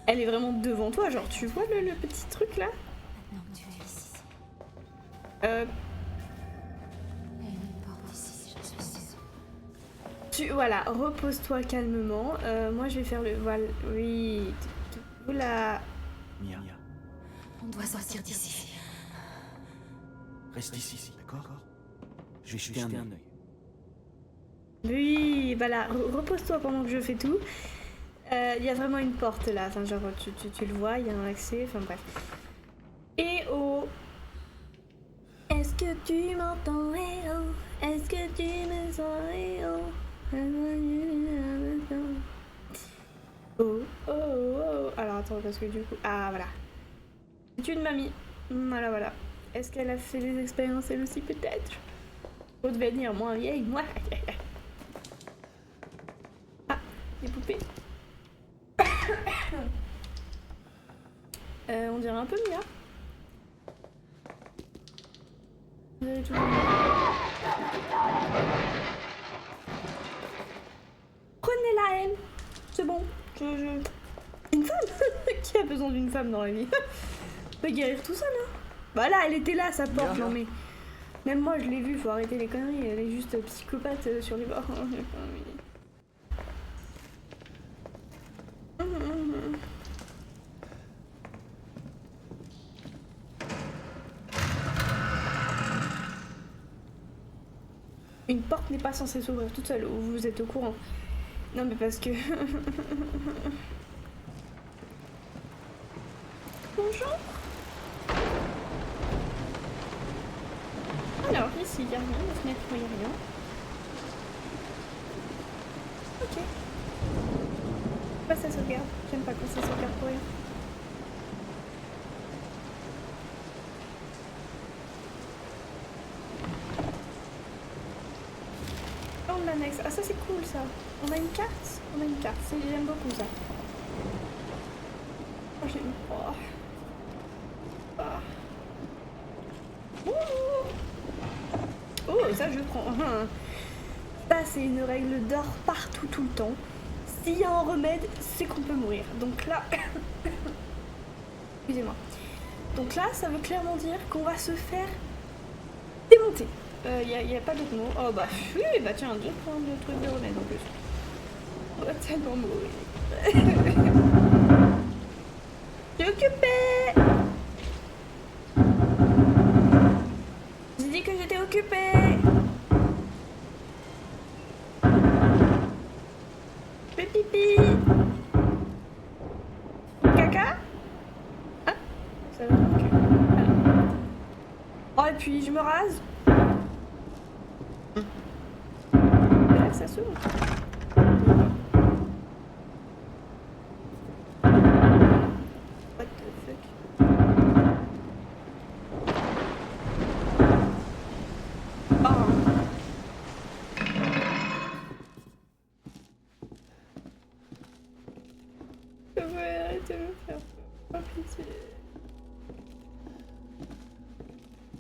S1: Elle est vraiment devant toi, genre tu vois le petit truc là?
S3: Maintenant que tu es ici.
S1: Euh...
S3: Il y a une porte ici, je suis sûre.
S1: Voilà, repose-toi calmement. Moi je vais faire le voile. Oui. Oula.
S8: Mia,
S3: On doit sortir d'ici.
S8: reste ici, d'accord? Je vais jeter un œil.
S1: Oui, voilà, repose-toi pendant que je fais tout. Il y a vraiment une porte là, enfin genre tu le vois, il y a un accès, enfin bref. Et oh, est-ce que tu m'entends? Eh oh, est-ce que tu me sens? Eh oh, oh, oh, oh. Alors attends, parce que du coup, ah voilà. C'est une mamie, voilà. Est-ce qu'elle a fait des expériences elle aussi peut-être? Pour devenir moins vieille, moi. Ah, des poupées. On dirait un peu Mia. Prenez-la elle. C'est bon. Une femme. Qui a besoin d'une femme dans la vie? On peut guérir tout seul hein. Voilà, elle était là, sa porte. Non mais... Même moi je l'ai vue, faut arrêter les conneries. Elle est juste psychopathe sur les bords. Une porte n'est pas censée s'ouvrir toute seule, vous êtes au courant. Non mais parce que... Bonjour. Alors ici il n'y a rien, la fenêtre il n'y a rien. Ok. Pourquoi ça sauvegarde? J'aime pas quand ça sauvegarde pour rien. On l'annexe. Ah ça c'est cool ça. On a une carte? On a une carte, j'aime beaucoup ça. Oh j'aime. Oh. Oh. Oh ça je prends. Ça c'est une règle d'or partout tout le temps. S'il y a un remède, c'est qu'on peut mourir. Donc là... Excusez-moi. Donc là, ça veut clairement dire qu'on va se faire démonter. Y a pas d'autre mot. Oh bah oui, bah tiens, 2 points de trucs de remède en plus. On va tellement mourir. Je suis occupée. que j'étais occupée. Fais pipi. Caca. Ah, ça va donc. Oh, et puis je me rase. Là, ça s'ouvre. What the fuck? Oh. Je veux arrêter de me faire peur. Oh pitié.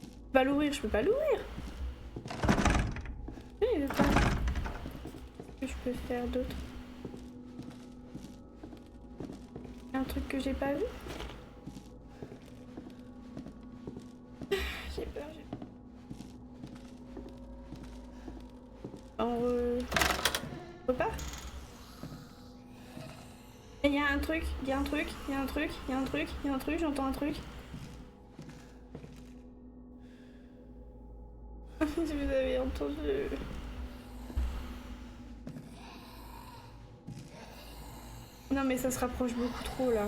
S1: Je peux pas l'ouvrir, je peux pas l'ouvrir. Oui, il veut pas. Qu'est-ce que je peux faire d'autre? Un truc que j'ai pas vu? J'ai peur, j'ai peur. On repart? Il y a un truc, il y a un truc, il y a un truc, il y a un truc, il y a un truc, j'entends un truc. Si vous avez entendu. Non mais ça se rapproche beaucoup trop là.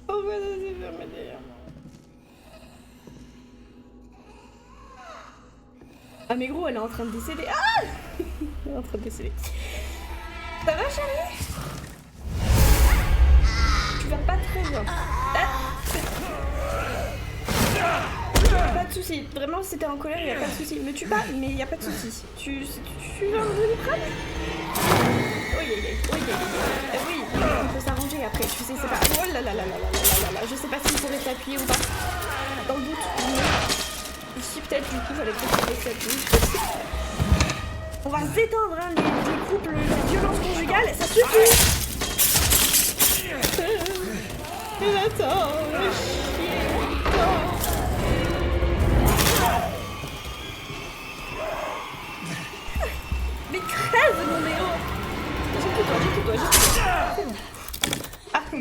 S1: Oh bah ça s'est fermé derrière moi. Ah mais gros elle est en train de décéder. Ah elle est en train de décéder. Ça va chérie? Tu vas pas très bien. Pas de soucis, vraiment si t'es en colère, y a pas de soucis. Me tue pas, mais y a pas de soucis. Tu veux un doliprane? Oui, on peut s'arranger après, tu sais, c'est pas... Oh là là là là là là là, je sais pas s'il faudrait t'appuyer ou pas. Dans le doute, mais... Si peut-être, du coup, fallait peut-être s'appuyer. On va s'éteindre, hein, les couples, la violence conjugale, ça suffit. Mais attends, mais crève, mon Néo! J'ai tout toi. Ah, bon,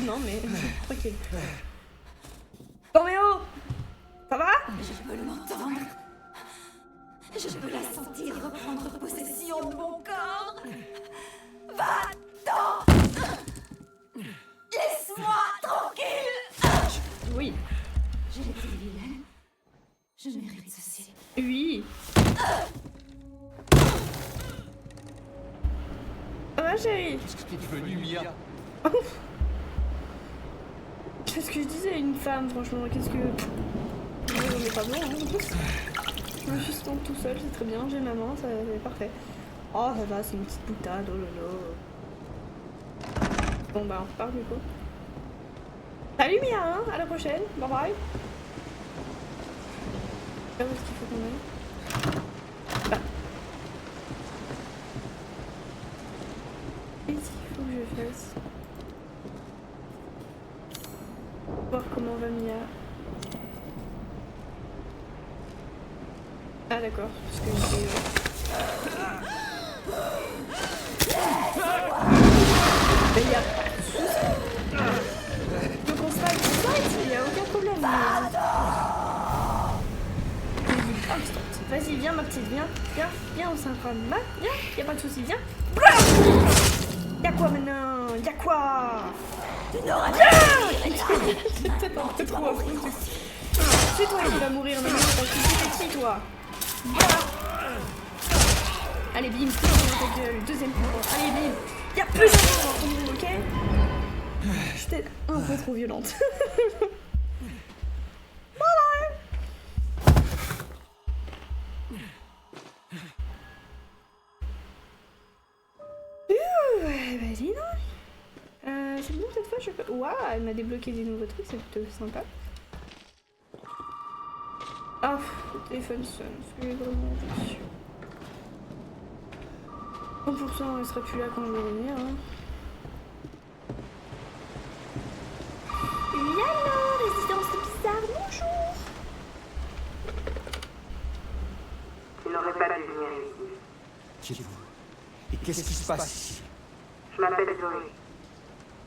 S1: non, mais... Tranquille. Bon, Néo! Ça va?
S3: Je peux l'entendre. Je peux la sentir reprendre possession de mon corps. Va-t'en! Laisse-moi tranquille!
S1: Oui.
S3: J'ai été vilaine. Je mérite ceci.
S1: Oui. Ça va, chérie?
S8: Qu'est-ce que t'es devenue, Mia?
S1: Qu'est-ce que je disais à une femme, franchement? Qu'est-ce que... On est pas blanc, hein, en plus. Je me suis sente tout seul, c'est très bien. J'ai maman, c'est parfait. Oh, ça va, c'est une petite boutade, oh là là. Bon, bah, on repart du coup. Salut Mia, hein, à la prochaine. Bye bye. Où est-ce qu'il faut qu'on aille? Bah. Qu'est-ce qu'il faut que je fasse? Voir comment va Mia. Ah d'accord, parce que j'ai... Mais y'a pas de soucis. Donc on se fight, y'a aucun problème. Vas-y, viens ma petite, viens, on s'infame. Viens, y'a pas de soucis, viens. Y'a quoi maintenant? Y'a quoi? Tu n'auras rien. C'est peut-être un peu trop affreux. C'est toi qui vas mourir maintenant parce que c'est qui toi? Voilà. Allez bim, ta gueule, deuxième coup. Allez bim. Y'a plus de gens dans ton monde, ok? J'étais un peu trop violente. Bye. Vas-y non. C'est bon cette fois je peux... Waouh, elle m'a débloqué des nouveaux trucs, c'est plutôt sympa. Ah, le téléphone sonne, je suis vraiment déçue. 100% elle sera plus là quand je vais revenir. Hein. Oui, alors, résidence bizarre, bonjour.
S9: Tu n'aurais pas dû venir ici.
S8: Qui êtes-vous? Et qu'est-ce qui se passe ici?
S9: Je m'appelle Zoé.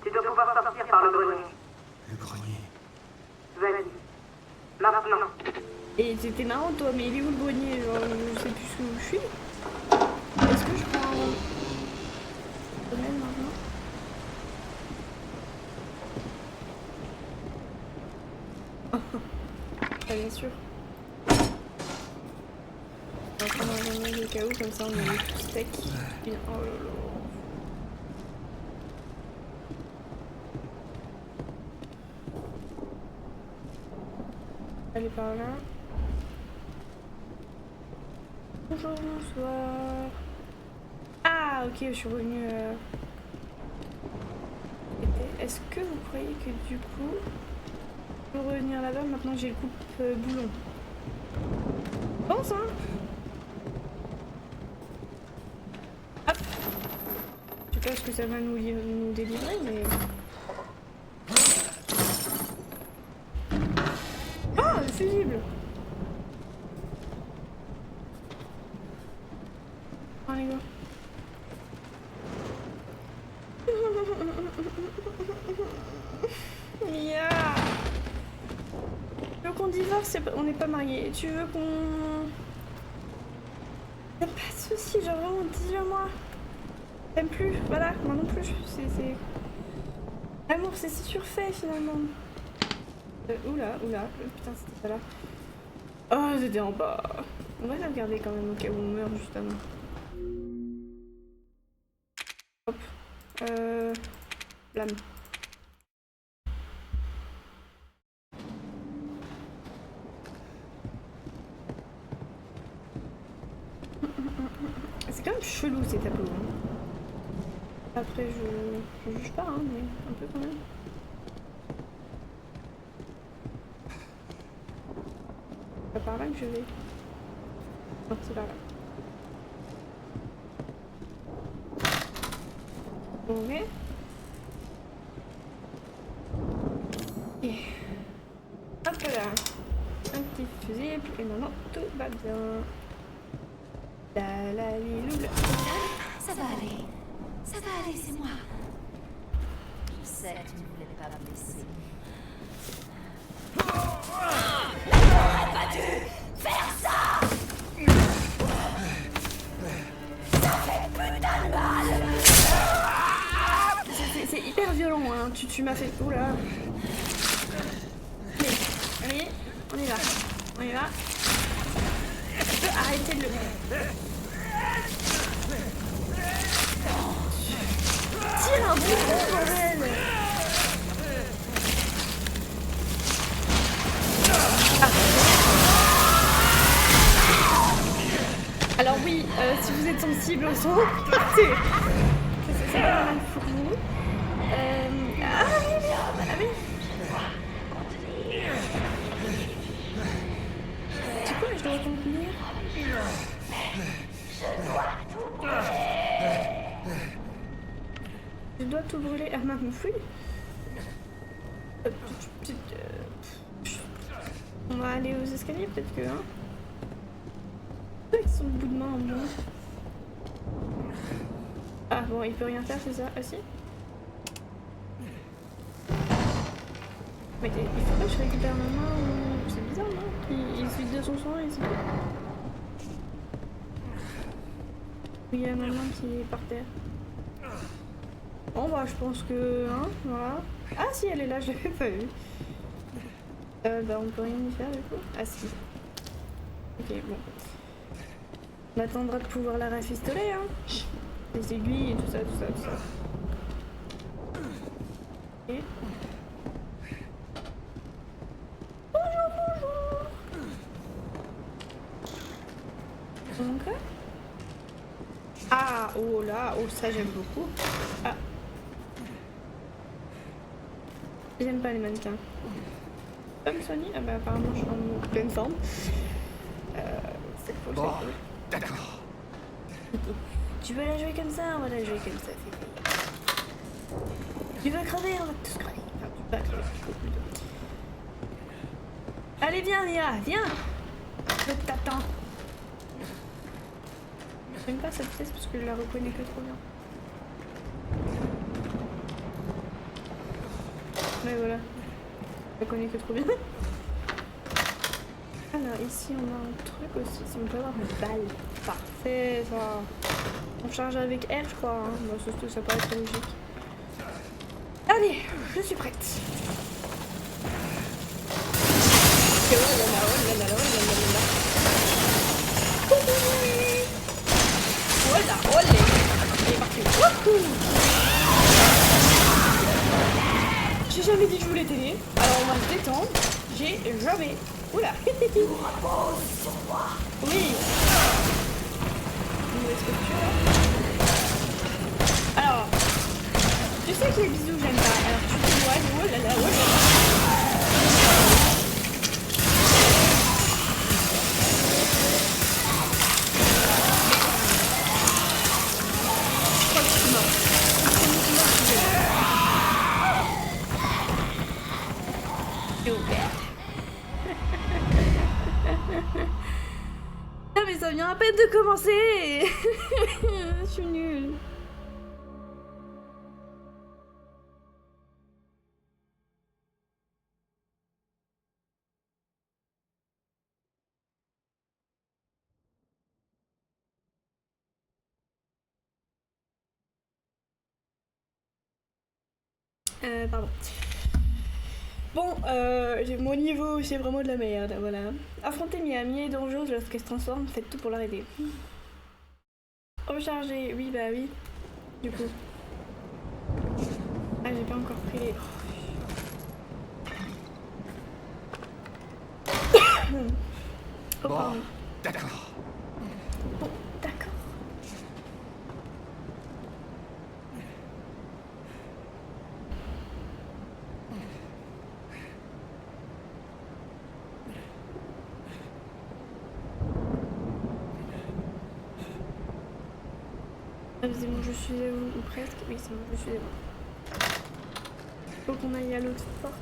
S9: Tu dois pouvoir sortir par le grenier.
S8: Le grenier.
S9: Vas-y. Maintenant.
S1: Et c'était marrant toi, mais il est où le grenier? Genre, je sais plus où je suis. Est-ce que je prends un domaine maintenant? Ah, bien sûr. On va prendre un domaine au cas où, comme ça on est tout steak. Bien. Oh là là. Allez par là. Bonjour, bonsoir. Ah ok, je suis revenue. Est-ce que vous croyez que du coup, pour revenir là-bas, maintenant j'ai le coupe boulon? Je pense hein. Hop. Je sais pas ce que ça va nous délivrer, mais... Ah, le fusible. Oh les gars. Yeah. Tu veux qu'on divorce? On n'est pas mariés. Tu veux qu'on... Y'a pas de soucis, genre vraiment, dis-le-moi. T'aimes plus? Voilà, moi non plus. C'est... L'amour, c'est si surfait finalement. Oula, putain, c'était pas là. Oh, c'était en bas. On va la regarder quand même au cas où on meurt juste avant. Hop. Blâme. C'est quand même chelou ces tableaux. Hein. Après, je juge pas, hein, mais un peu quand même. C'est par là que je vais. Non, c'est par là. Ok. Et... Hop là. Un petit fusible et maintenant tout va bien. La la li loula.
S3: Ça va aller. Ça va aller, c'est moi. Je sais que tu ne voulais pas me laisser. J'aurais pas dû faire ça. Ça fait putain de mal.
S1: C'est hyper violent, hein. Tu m'as fait... Oula. Allez, on y va. On y va. Tu peux arrêter de le... Tire un bouton, bordel. Alors oui, si vous êtes sensible au son, partez. C'est pas mal pour vous. Ah oui. C'est quoi, je dois contenir? Je dois tout brûler. Ah mince, me fouille. On va aller aux escaliers peut-être que, hein. Avec son bout de main en moins. Ah bon, il peut rien faire, c'est ça? Ah si? Mais il faut pas que je récupère ma main ou... C'est bizarre, non? Il se vide de son sang et c'est tout. Il y a ma main qui est par terre. Bon bah je pense que... Hein, voilà. Ah si, elle est là, je l'avais pas vue. Bah on peut rien y faire du coup. Ah si. Ok, bon. On attendra de pouvoir la rafistoler, hein. Les aiguilles et tout ça. Ok. Bonjour. Donc, ah, oh là, oh ça j'aime beaucoup. Ah. J'aime pas les mannequins. Comme Sony, ah bah apparemment je suis en pleine forme. C'est cool.
S8: Bon, d'accord.
S1: Tu veux la jouer comme ça? On va la jouer comme ça, Tu veux crever? On va tous crever. Enfin, tu vas crever. Allez, viens, Nia, viens! Je t'attends. J'aime pas cette pièce parce que je la reconnais que trop bien. Mais voilà. Je la connais que trop bien. Alors ici on a un truc aussi, si on peut avoir une balle. Parfait ça. On charge avec R je crois, hein. Bon, ça paraît très logique. Allez, je suis prête. Oh là là, oh là là, oh là là là. Voilà, olé. Il est parti. Wouhou. J'ai jamais dit que je voulais t'aider, alors on va se détendre. J'ai jamais. Oula. Oui. Est-ce que tu as... Alors, tu sais que les bisous j'aime pas, alors tu t'éloignes. Oh là là, oh là là. Ah mais ça vient à peine de commencer. Je suis nulle. Pardon. Bon, mon niveau, c'est vraiment de la merde, voilà. Affronter Miami est dangereuse lorsqu'elle se transforme, faites tout pour l'arrêter. Recharger, oui, bah oui. Du coup. Ah, j'ai pas encore pris les... Oh, pardon.
S8: D'accord.
S1: Bon, d'accord. Ah, c'est bon, je suis à vous, ou presque. Oui, c'est bon, je suis à vous. Faut qu'on aille à l'autre porte.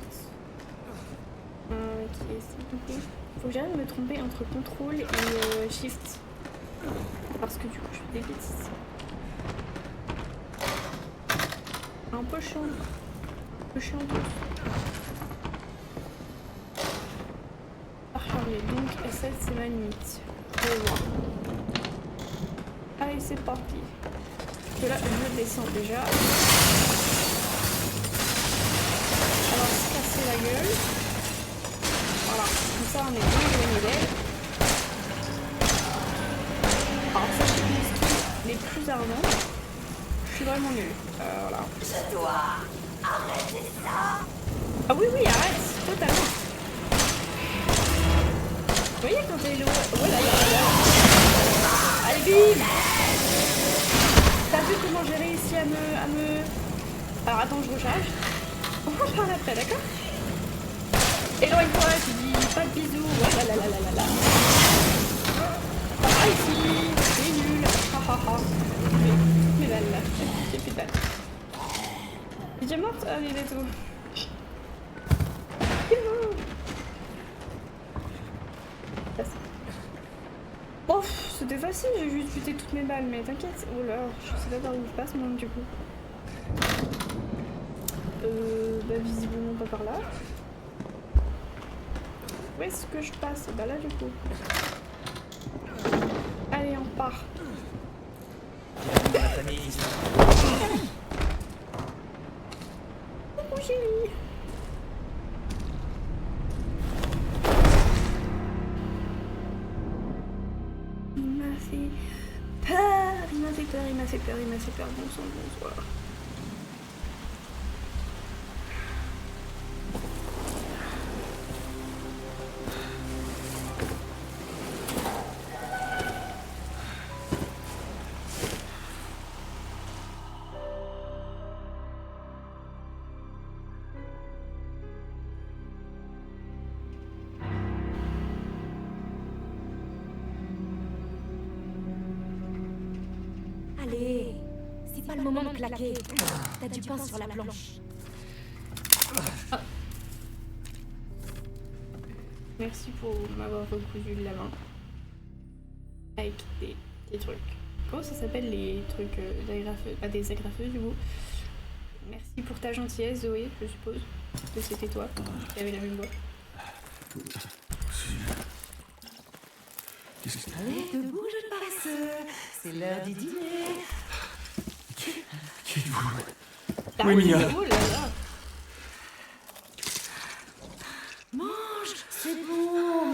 S1: Qui est ici, du coup. Faut que j'arrête de me tromper entre contrôle et shift. Parce que du coup, je fais des bêtises. Un peu chiant. Un peu chiant. Recharger. Donc, SS, c'est ma limite. Je vais voir. Allez, c'est parti. Parce que là, je descends déjà. Alors, se casser la gueule. Voilà, comme ça on est bien éloigné d'elle. Alors ça c'est les skills les plus ardents. Je suis vraiment nulle. Voilà.
S3: Je dois arrêter ça.
S1: Ah oui oui arrête, totalement. Vous voyez quand elle est loin. Oh là là là là. Allez bim. T'as vu comment j'ai réussi à me... Alors attends je recharge. On va parler après, d'accord? Éloigne-toi, tu dis pas de bisous. Ouais, là là là là là là. Ah ici, c'est nul. Ha ha ha. Mais là là, j'ai plus de balles. T'es déjà morte? Allez, let's go. Oh, c'était facile, j'ai juste buté toutes mes balles, mais t'inquiète. Oh là, je sais pas par où je passe moi du coup. Bah visiblement pas par là. Où est-ce que je passe? Bah là du coup. Allez, on part. Coucou chérie. Il m'a fait peur, il m'a fait peur, il m'a fait peur, il m'a fait peur. Bon sang, bonsoir.
S3: Allez, c'est pas le moment de claquer. T'as du pain sur la planche.
S1: Merci pour m'avoir recousu la main. Avec des trucs. Comment ça s'appelle les trucs d'agrafeuse? Pas des agrafeuses du coup. Merci pour ta gentillesse Zoé, je suppose. Que c'était toi qui avais la même voix.
S5: Qu'est-ce que...
S3: Allez, debout, jeune paresseux. C'est l'heure du dîner.
S5: Qui êtes-vous?
S1: Ah,
S5: Oui, Mia.
S1: oh là là.
S3: Mange, c'est bon.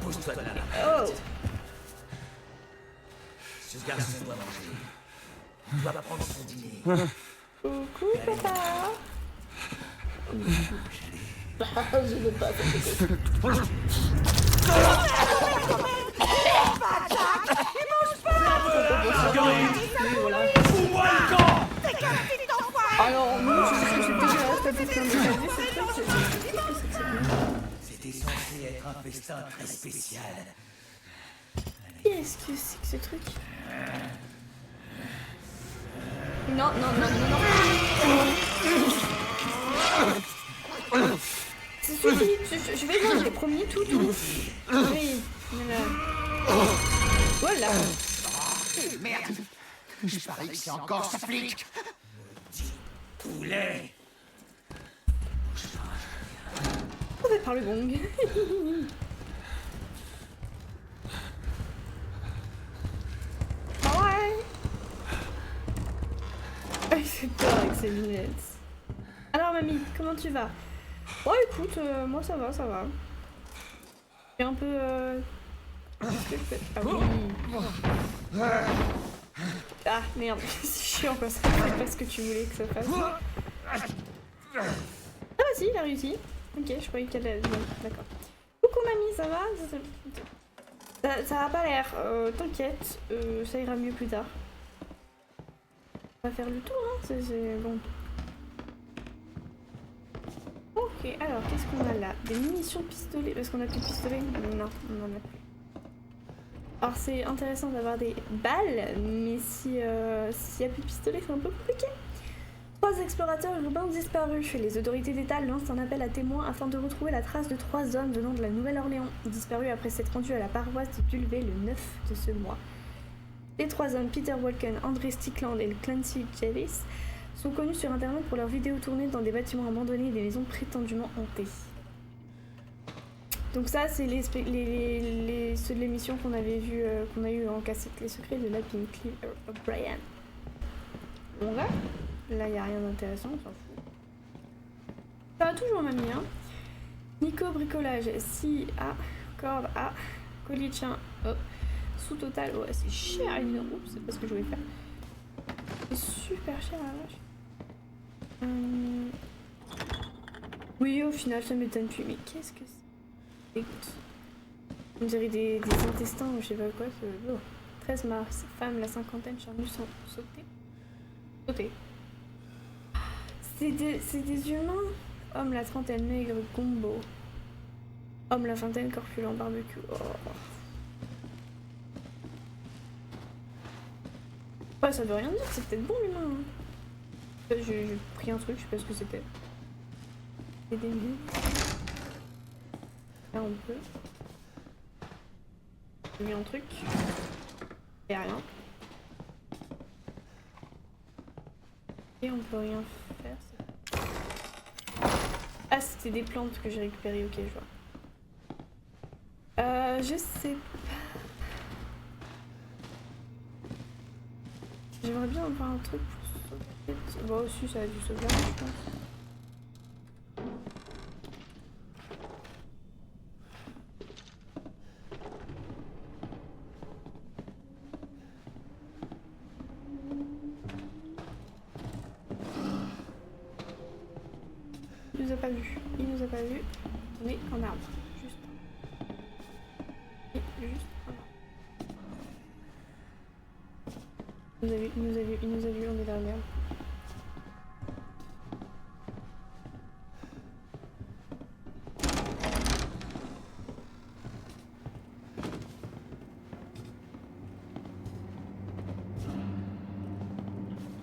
S8: Pousse-toi de là.
S1: Oh.
S8: Ce garçon doit manger. Il doit prendre son dîner.
S1: Coucou, papa. Je veux pas. Alors, non, c'est dégueulasse, t'as fait plein de cadeaux,
S8: C'était censé être un festin très spécial.
S1: Qu'est-ce que c'est que ce truc? Non, non, non, non, non. C'est suffit, je vais manger, promis, tout. Oui, voilà. Voilà.
S8: Merde. Je parie que c'est encore sa flic. Poulet.
S1: On va par le gong. Ouais. C'est peur avec ses lunettes. Alors mamie, comment tu vas? Oh écoute, moi ça va. Je suis un peu... Qu'est-ce que je fais? Ah oui. Ah merde, c'est chiant quoi, ça fait pas ce que tu voulais que ça fasse. Ah bah si, il a réussi. Ok, je croyais qu'elle allait... Bon, d'accord. Coucou mamie, ça va? Ça a pas l'air. T'inquiète, ça ira mieux plus tard. On va faire le tour, hein, c'est bon. Ok, alors qu'est-ce qu'on a là? Des munitions pistolet. Parce qu'on a plus de pistolet? Non, on en a plus. Alors c'est intéressant d'avoir des balles, mais s'il y a plus de pistolet, c'est un peu compliqué. 3 explorateurs urbains disparus. Les autorités d'État lancent un appel à témoins afin de retrouver la trace de 3 hommes venant de la Nouvelle-Orléans, disparus après s'être rendus à la paroisse de Dulvé le 9 de ce mois. Les 3 hommes, Peter Walken, André Stickland et Clancy Jarvis, sont connus sur internet pour leurs vidéos tournées dans des bâtiments abandonnés et des maisons prétendument hantées. Donc ça, c'est ceux de l'émission qu'on avait vu, qu'on a eu en cassette, les secrets de Lapin Cliff O'Brien. On va. Là, il n'y a rien d'intéressant, on s'en fout. Ça va toujours, mamie, hein. Nico, bricolage, si, A, corde, A, collier de chien, O, sous total, ouais, c'est cher, évidemment, c'est pas ce que je voulais faire. C'est super cher, la vache. Oui, au final, ça m'étonne plus, mais qu'est-ce que c'est? Écoute, on dirait des intestins ou je sais pas quoi. 13 mars, femme, la cinquantaine, charnue, sauter. C'est des humains. Homme, la trentaine, maigre, combo. Homme, la vingtaine, corpulent, barbecue. Oh. Ouais, ça veut rien dire, c'est peut-être bon l'humain. Hein. J'ai pris un truc, je sais pas ce que c'était. C'est des billes. Là on peut. J'ai mis un truc. Y'a rien. Et on peut rien faire. Ah, c'était des plantes que j'ai récupérées, ok, je vois. Je sais pas. J'aimerais bien avoir un truc pour sauver. Bon, aussi, ça a dû sauver, je pense. Il nous a pas vu. On est en arbre. Juste. Et juste en arbre. Il nous a vu, on est dans la merde.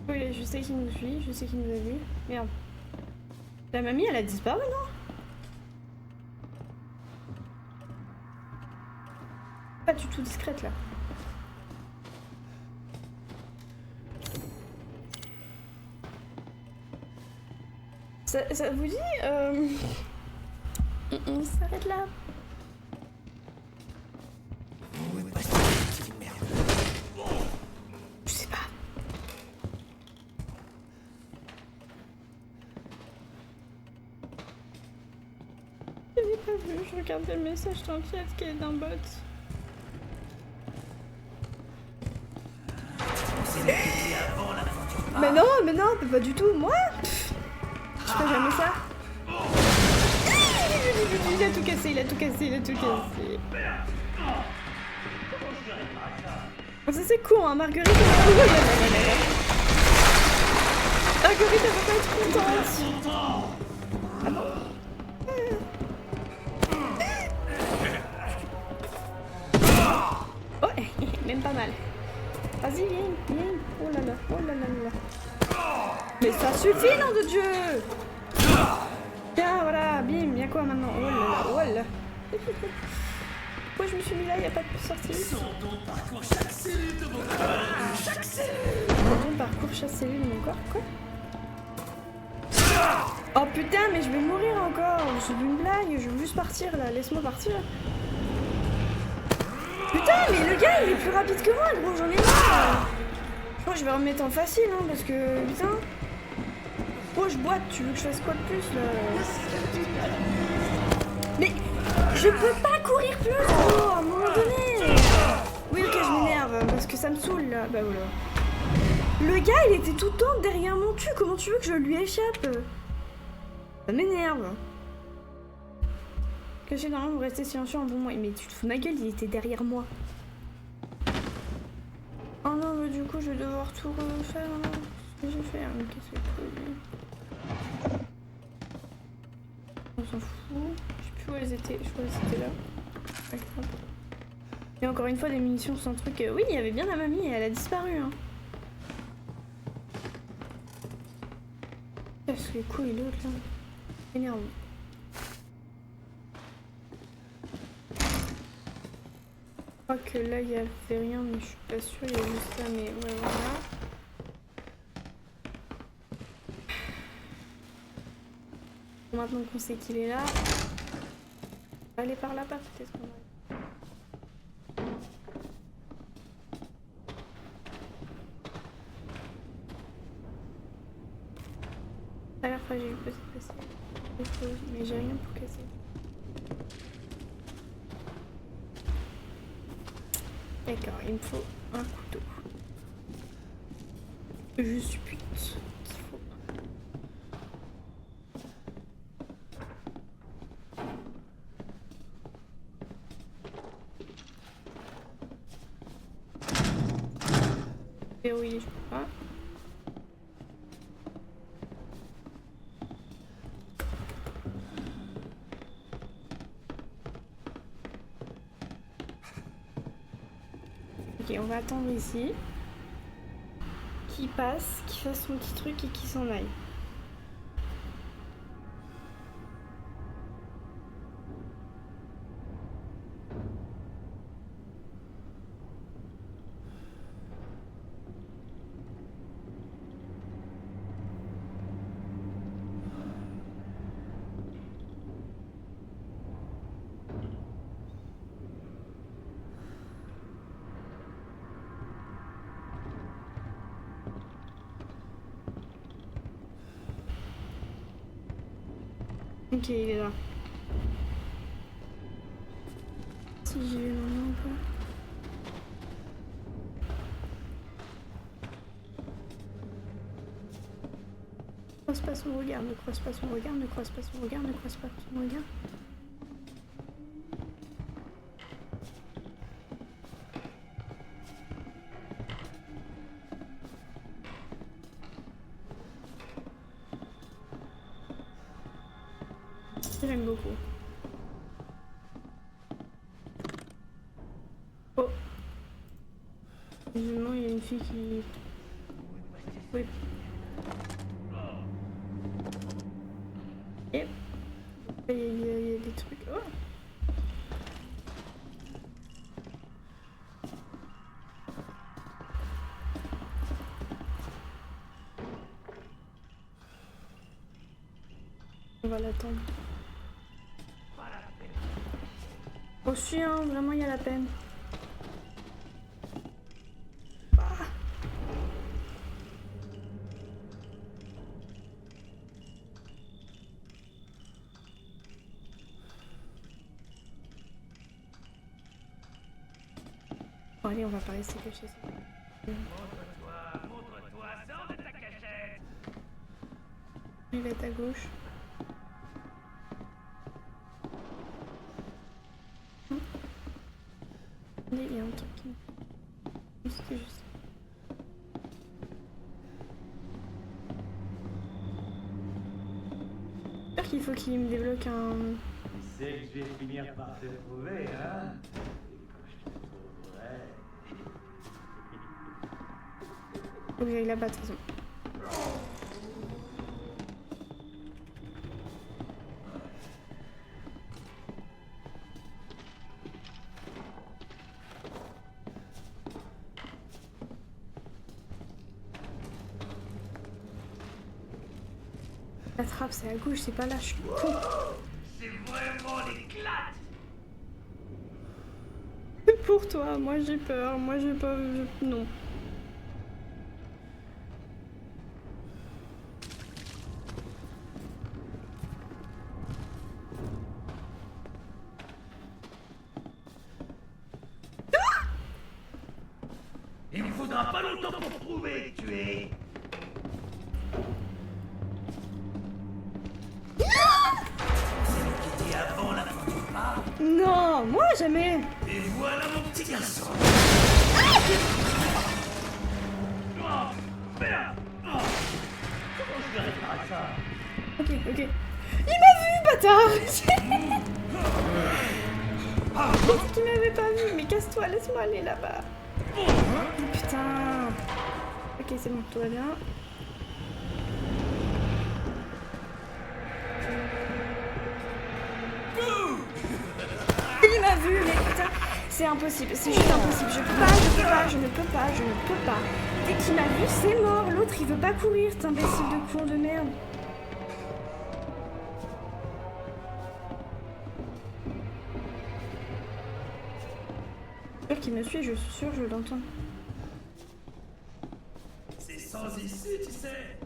S1: Oui, je sais qu'il nous suit, je sais qu'il nous a vu. Merde. La mamie, elle a disparu, non? Pas du tout discrète, là. Ça vous dit on s'arrête là. Je sais pas. Je l'ai pas vu, je regardais le message t'inquiète qui est d'un bot. Mais non, pas du tout, moi je fais jamais ça. Il a tout cassé, il a tout cassé, il a tout cassé. Ça c'est con, hein, Marguerite. Marguerite, elle va pas être contente. Ah bon? Oh, même pas mal. Vas-y, viens. Oh là là, oh là là là. Mais ça suffit, nom de Dieu! Tiens, voilà, bim, y'a quoi maintenant? Oh là là, oh là. Pourquoi je me suis mis là, y'a pas de sortie?
S3: Ton parcours chaque cellule de mon corps. Chaque cellule.
S1: Ton parcours chaque cellule de mon corps, quoi? Oh putain, mais je vais mourir encore! C'est une blague, je veux juste partir là, laisse-moi partir. Putain, mais le gars il est plus rapide que moi, gros, j'en ai marre! Je crois que je vais remettre en facile, hein, parce que putain. Oh, je boite, tu veux que je fasse quoi de plus là? Mais je peux pas courir plus, gros, à un moment donné! Oui, ok, je m'énerve, parce que ça me saoule là. Bah voilà. Le gars il était tout le temps derrière mon cul, comment tu veux que je lui échappe? Ça m'énerve. Caché dans l'ombre, rester silencieux en bon moi. Mais tu te fous de ma gueule, il était derrière moi. Oh non, mais du coup, je vais devoir tout refaire. Qu'est-ce que j'ai fait? Qu'est-ce que c'est cool. On s'en fout. Je sais plus où elles étaient. Je crois qu'elles étaient là. Pas grave. Et encore une fois, des munitions sans truc. Oui, il y avait bien la mamie et elle a disparu. Hein. Qu'est-ce que les couilles l'autre là? Énervant. Je crois que là il y avait rien, mais je suis pas sûre, il y a juste ça, mais ouais, voilà. Maintenant qu'on sait qu'il est là, on va aller par là-bas peut-être qu'on va. Ça a l'air fragile, peut-être passer. Mais j'ai rien pour casser. D'accord, il me faut un couteau. Je suppute qu'il faut. Verrouiller, je peux pas. Ok, on va attendre ici. Qu'il passe, qu'il fasse son petit truc et qu'il s'en aille. Ok, il est là. Si j'y vais maintenant ou pas? Ne croise pas son regard, ne croise pas son regard, ne croise pas son regard, ne croise pas son regard. J'aime beaucoup. Oh. Visiblement, il y a une fille qui... Oui. Et... Il y a des trucs... Oh. va l'attendre. Oh si, hein, vraiment il y a la peine. Ah. Bon, allez, on va pas rester caché ça.
S10: Montre-toi, sors de ta cachette.
S1: Il va être à gauche. Il y a un truc qui... C'était juste... J'espère qu'il faut qu'il me débloque un...
S10: Tu sais que je vais finir par te trouver, hein? Et quand je te trouverai...
S1: Faut que j'aille là-bas de toute façon. La trappe c'est à gauche, c'est pas là, je suis con.
S10: C'est vraiment l'éclate!
S1: Pour toi, moi j'ai peur, moi j'ai pas... Non.
S10: Il me faudra pas longtemps pour prouver que tu es... C'est qui avant la fin du pas.
S1: Non, moi jamais.
S10: Et voilà mon petit garçon. Oh, merde. Oh. Comment je vais réparer ça?
S1: Ok, ok. Il m'a vu, bâtard. J'ai dit qu'il m'avait pas vu, mais casse-toi, laisse-moi aller là-bas. Oh, putain. Ok, c'est bon, tout va bien. Il m'a vu, mais putain, c'est impossible, c'est juste impossible. Je peux pas, je peux pas, je ne peux pas, je ne peux pas. Dès qu'il m'a vu, c'est mort. L'autre, il veut pas courir, cet imbécile de con de merde. Je suis sûr qu'il me suit, je suis sûre, je l'entends.
S10: C'est sans issue, tu sais.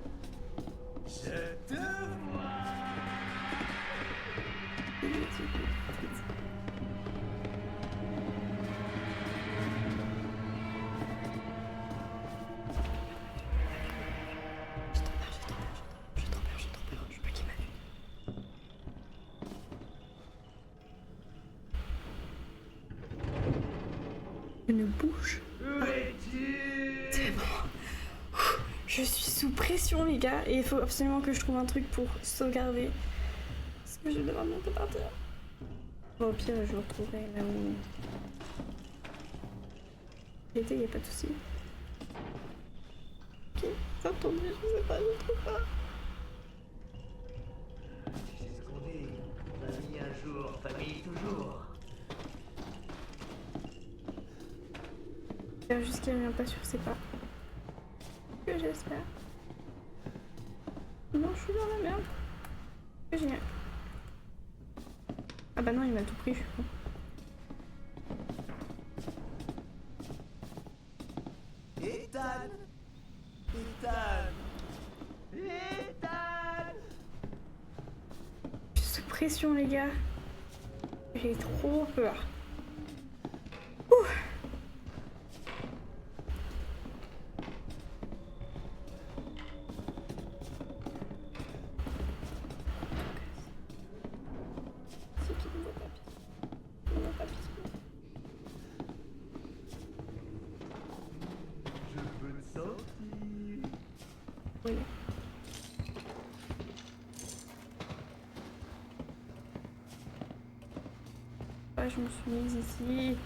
S10: Je te vois.
S1: J'ai trop peur, je veux pas qu'il m'a vu. Une bouche.
S10: Où es-tu?
S1: C'est bon. Je suis sous pression, les gars, et il faut absolument que je trouve un truc pour sauvegarder. Parce que je vais devoir monter par terre. Bon, au pire, je vous retrouverai là où j'étais, y a pas de soucis. Ok, ça tombe, je sais pas, je trouve pas.
S10: Tu sais ce qu'on dit. Famille un jour, famille toujours.
S1: J'espère juste qu'il revient pas sur ses pas. Que j'espère. Non, je suis dans la merde. C'est génial. Ah bah non, il m'a tout pris, je suis con.
S10: Ethan! Ethan! Ethan!
S1: Je suis sous pression, les gars. J'ai trop peur. Oui. Ah, je me suis mise ici.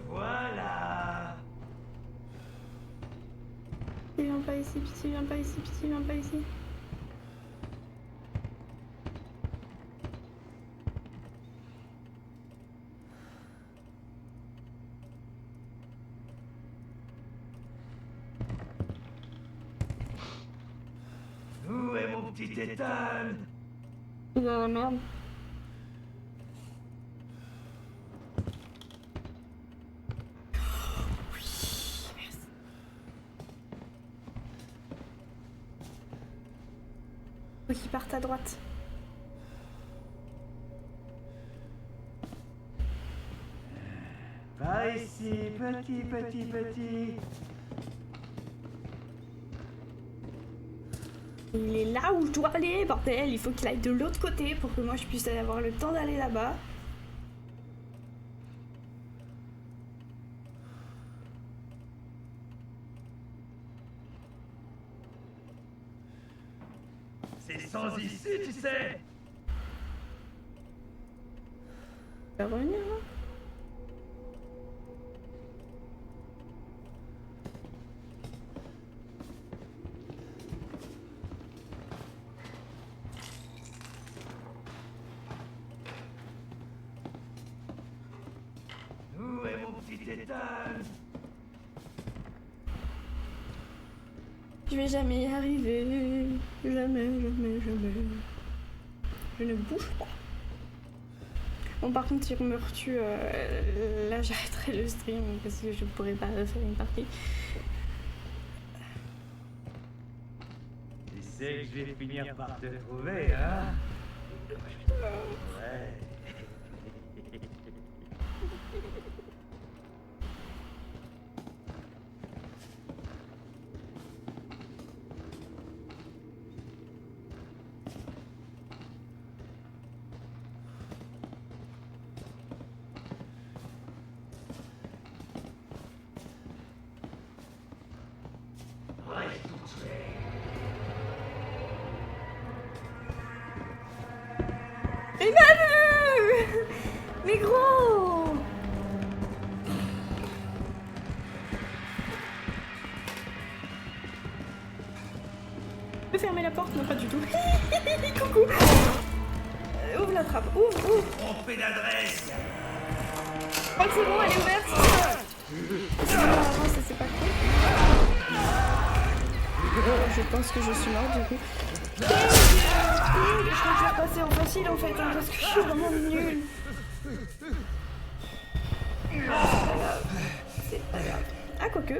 S10: Voilà!
S1: Pitié, viens pas ici, pitié, viens pas ici, pitié, viens pas ici.
S10: petit Ethan?
S1: Merde. Faut qu'ils partent à droite.
S10: Par ici, petit.
S1: Il est là où je dois aller, bordel. Il faut qu'il aille de l'autre côté pour que moi je puisse avoir le temps d'aller là-bas.
S10: C'est sans issue, tu sais.
S1: Il va revenir, hein.
S10: Où est mon petit Ethan?
S1: Je vais jamais y arriver. Jamais. Je ne bouge pas. Bon, par contre, si on me retue, là j'arrêterai le stream parce que je pourrais pas faire une partie.
S10: Tu sais que je vais finir par te trouver, hein? Ouais.
S1: Il m'a vu! Mais gros! Je peux fermer la porte? Non, pas du tout. Coucou! Ouvre la trappe, ouvre!
S10: Trompé d'adresse!
S1: Je crois que c'est bon, elle est ouverte! C'est bon, avant, ça c'est pas cool. Je pense que je suis morte du coup. Je crois que je vais passer en facile en fait, hein, parce que je suis vraiment nulle. C'est pas grave. Ah, quoique.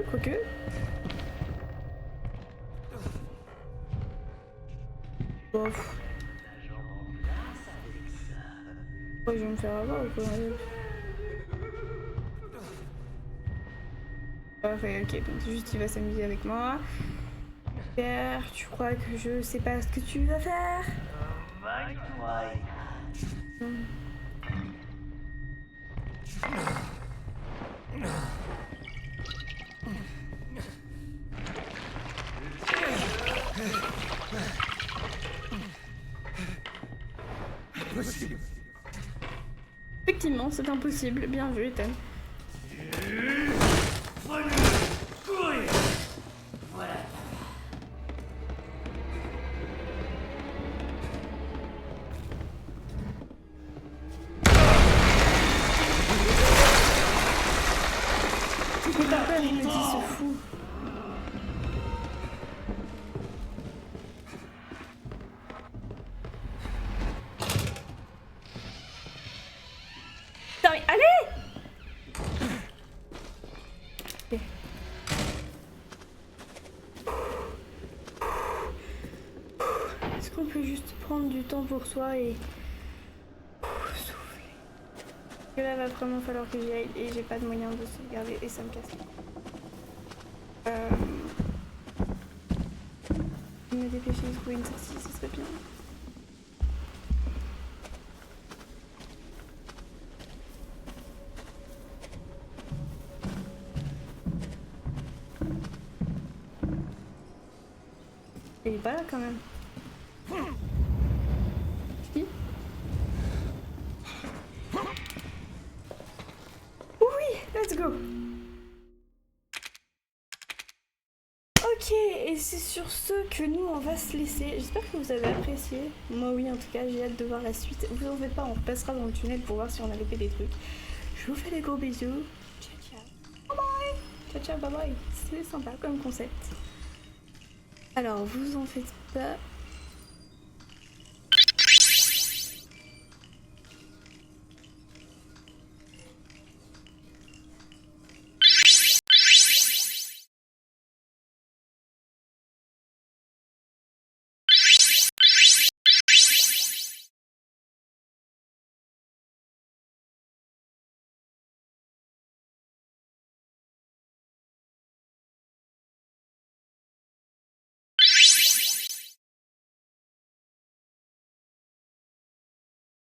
S1: Bof. Je vais me faire avoir ou quoi? Parfait, ok, donc juste il va s'amuser avec moi. Super, tu crois que je sais pas ce que tu vas faire? Effectivement, c'est impossible. Bien vu, Ethan.
S10: Voilà.
S1: J'ai pas peur, il me dit ce fou. Putain, mais allez! Ok. Est-ce qu'on peut juste prendre du temps pour soi et souffler? Parce que là, va vraiment falloir que j'y aille et j'ai pas de moyen de sauvegarder et ça me casse. Me dépêcher de trouver une sortie, ce serait bien. Il est pas là quand même. Si. Oui, let's go. Ok, et c'est sur ce que nous on va se laisser. J'espère que vous avez apprécié. Moi oui, en tout cas, j'ai hâte de voir la suite. Vous en faites pas, on repassera dans le tunnel pour voir si on a loupé des trucs. Je vous fais des gros bisous. Ciao ciao. Bye bye. Ciao ciao, bye bye. C'est sympa comme concept. Alors, vous en faites pas.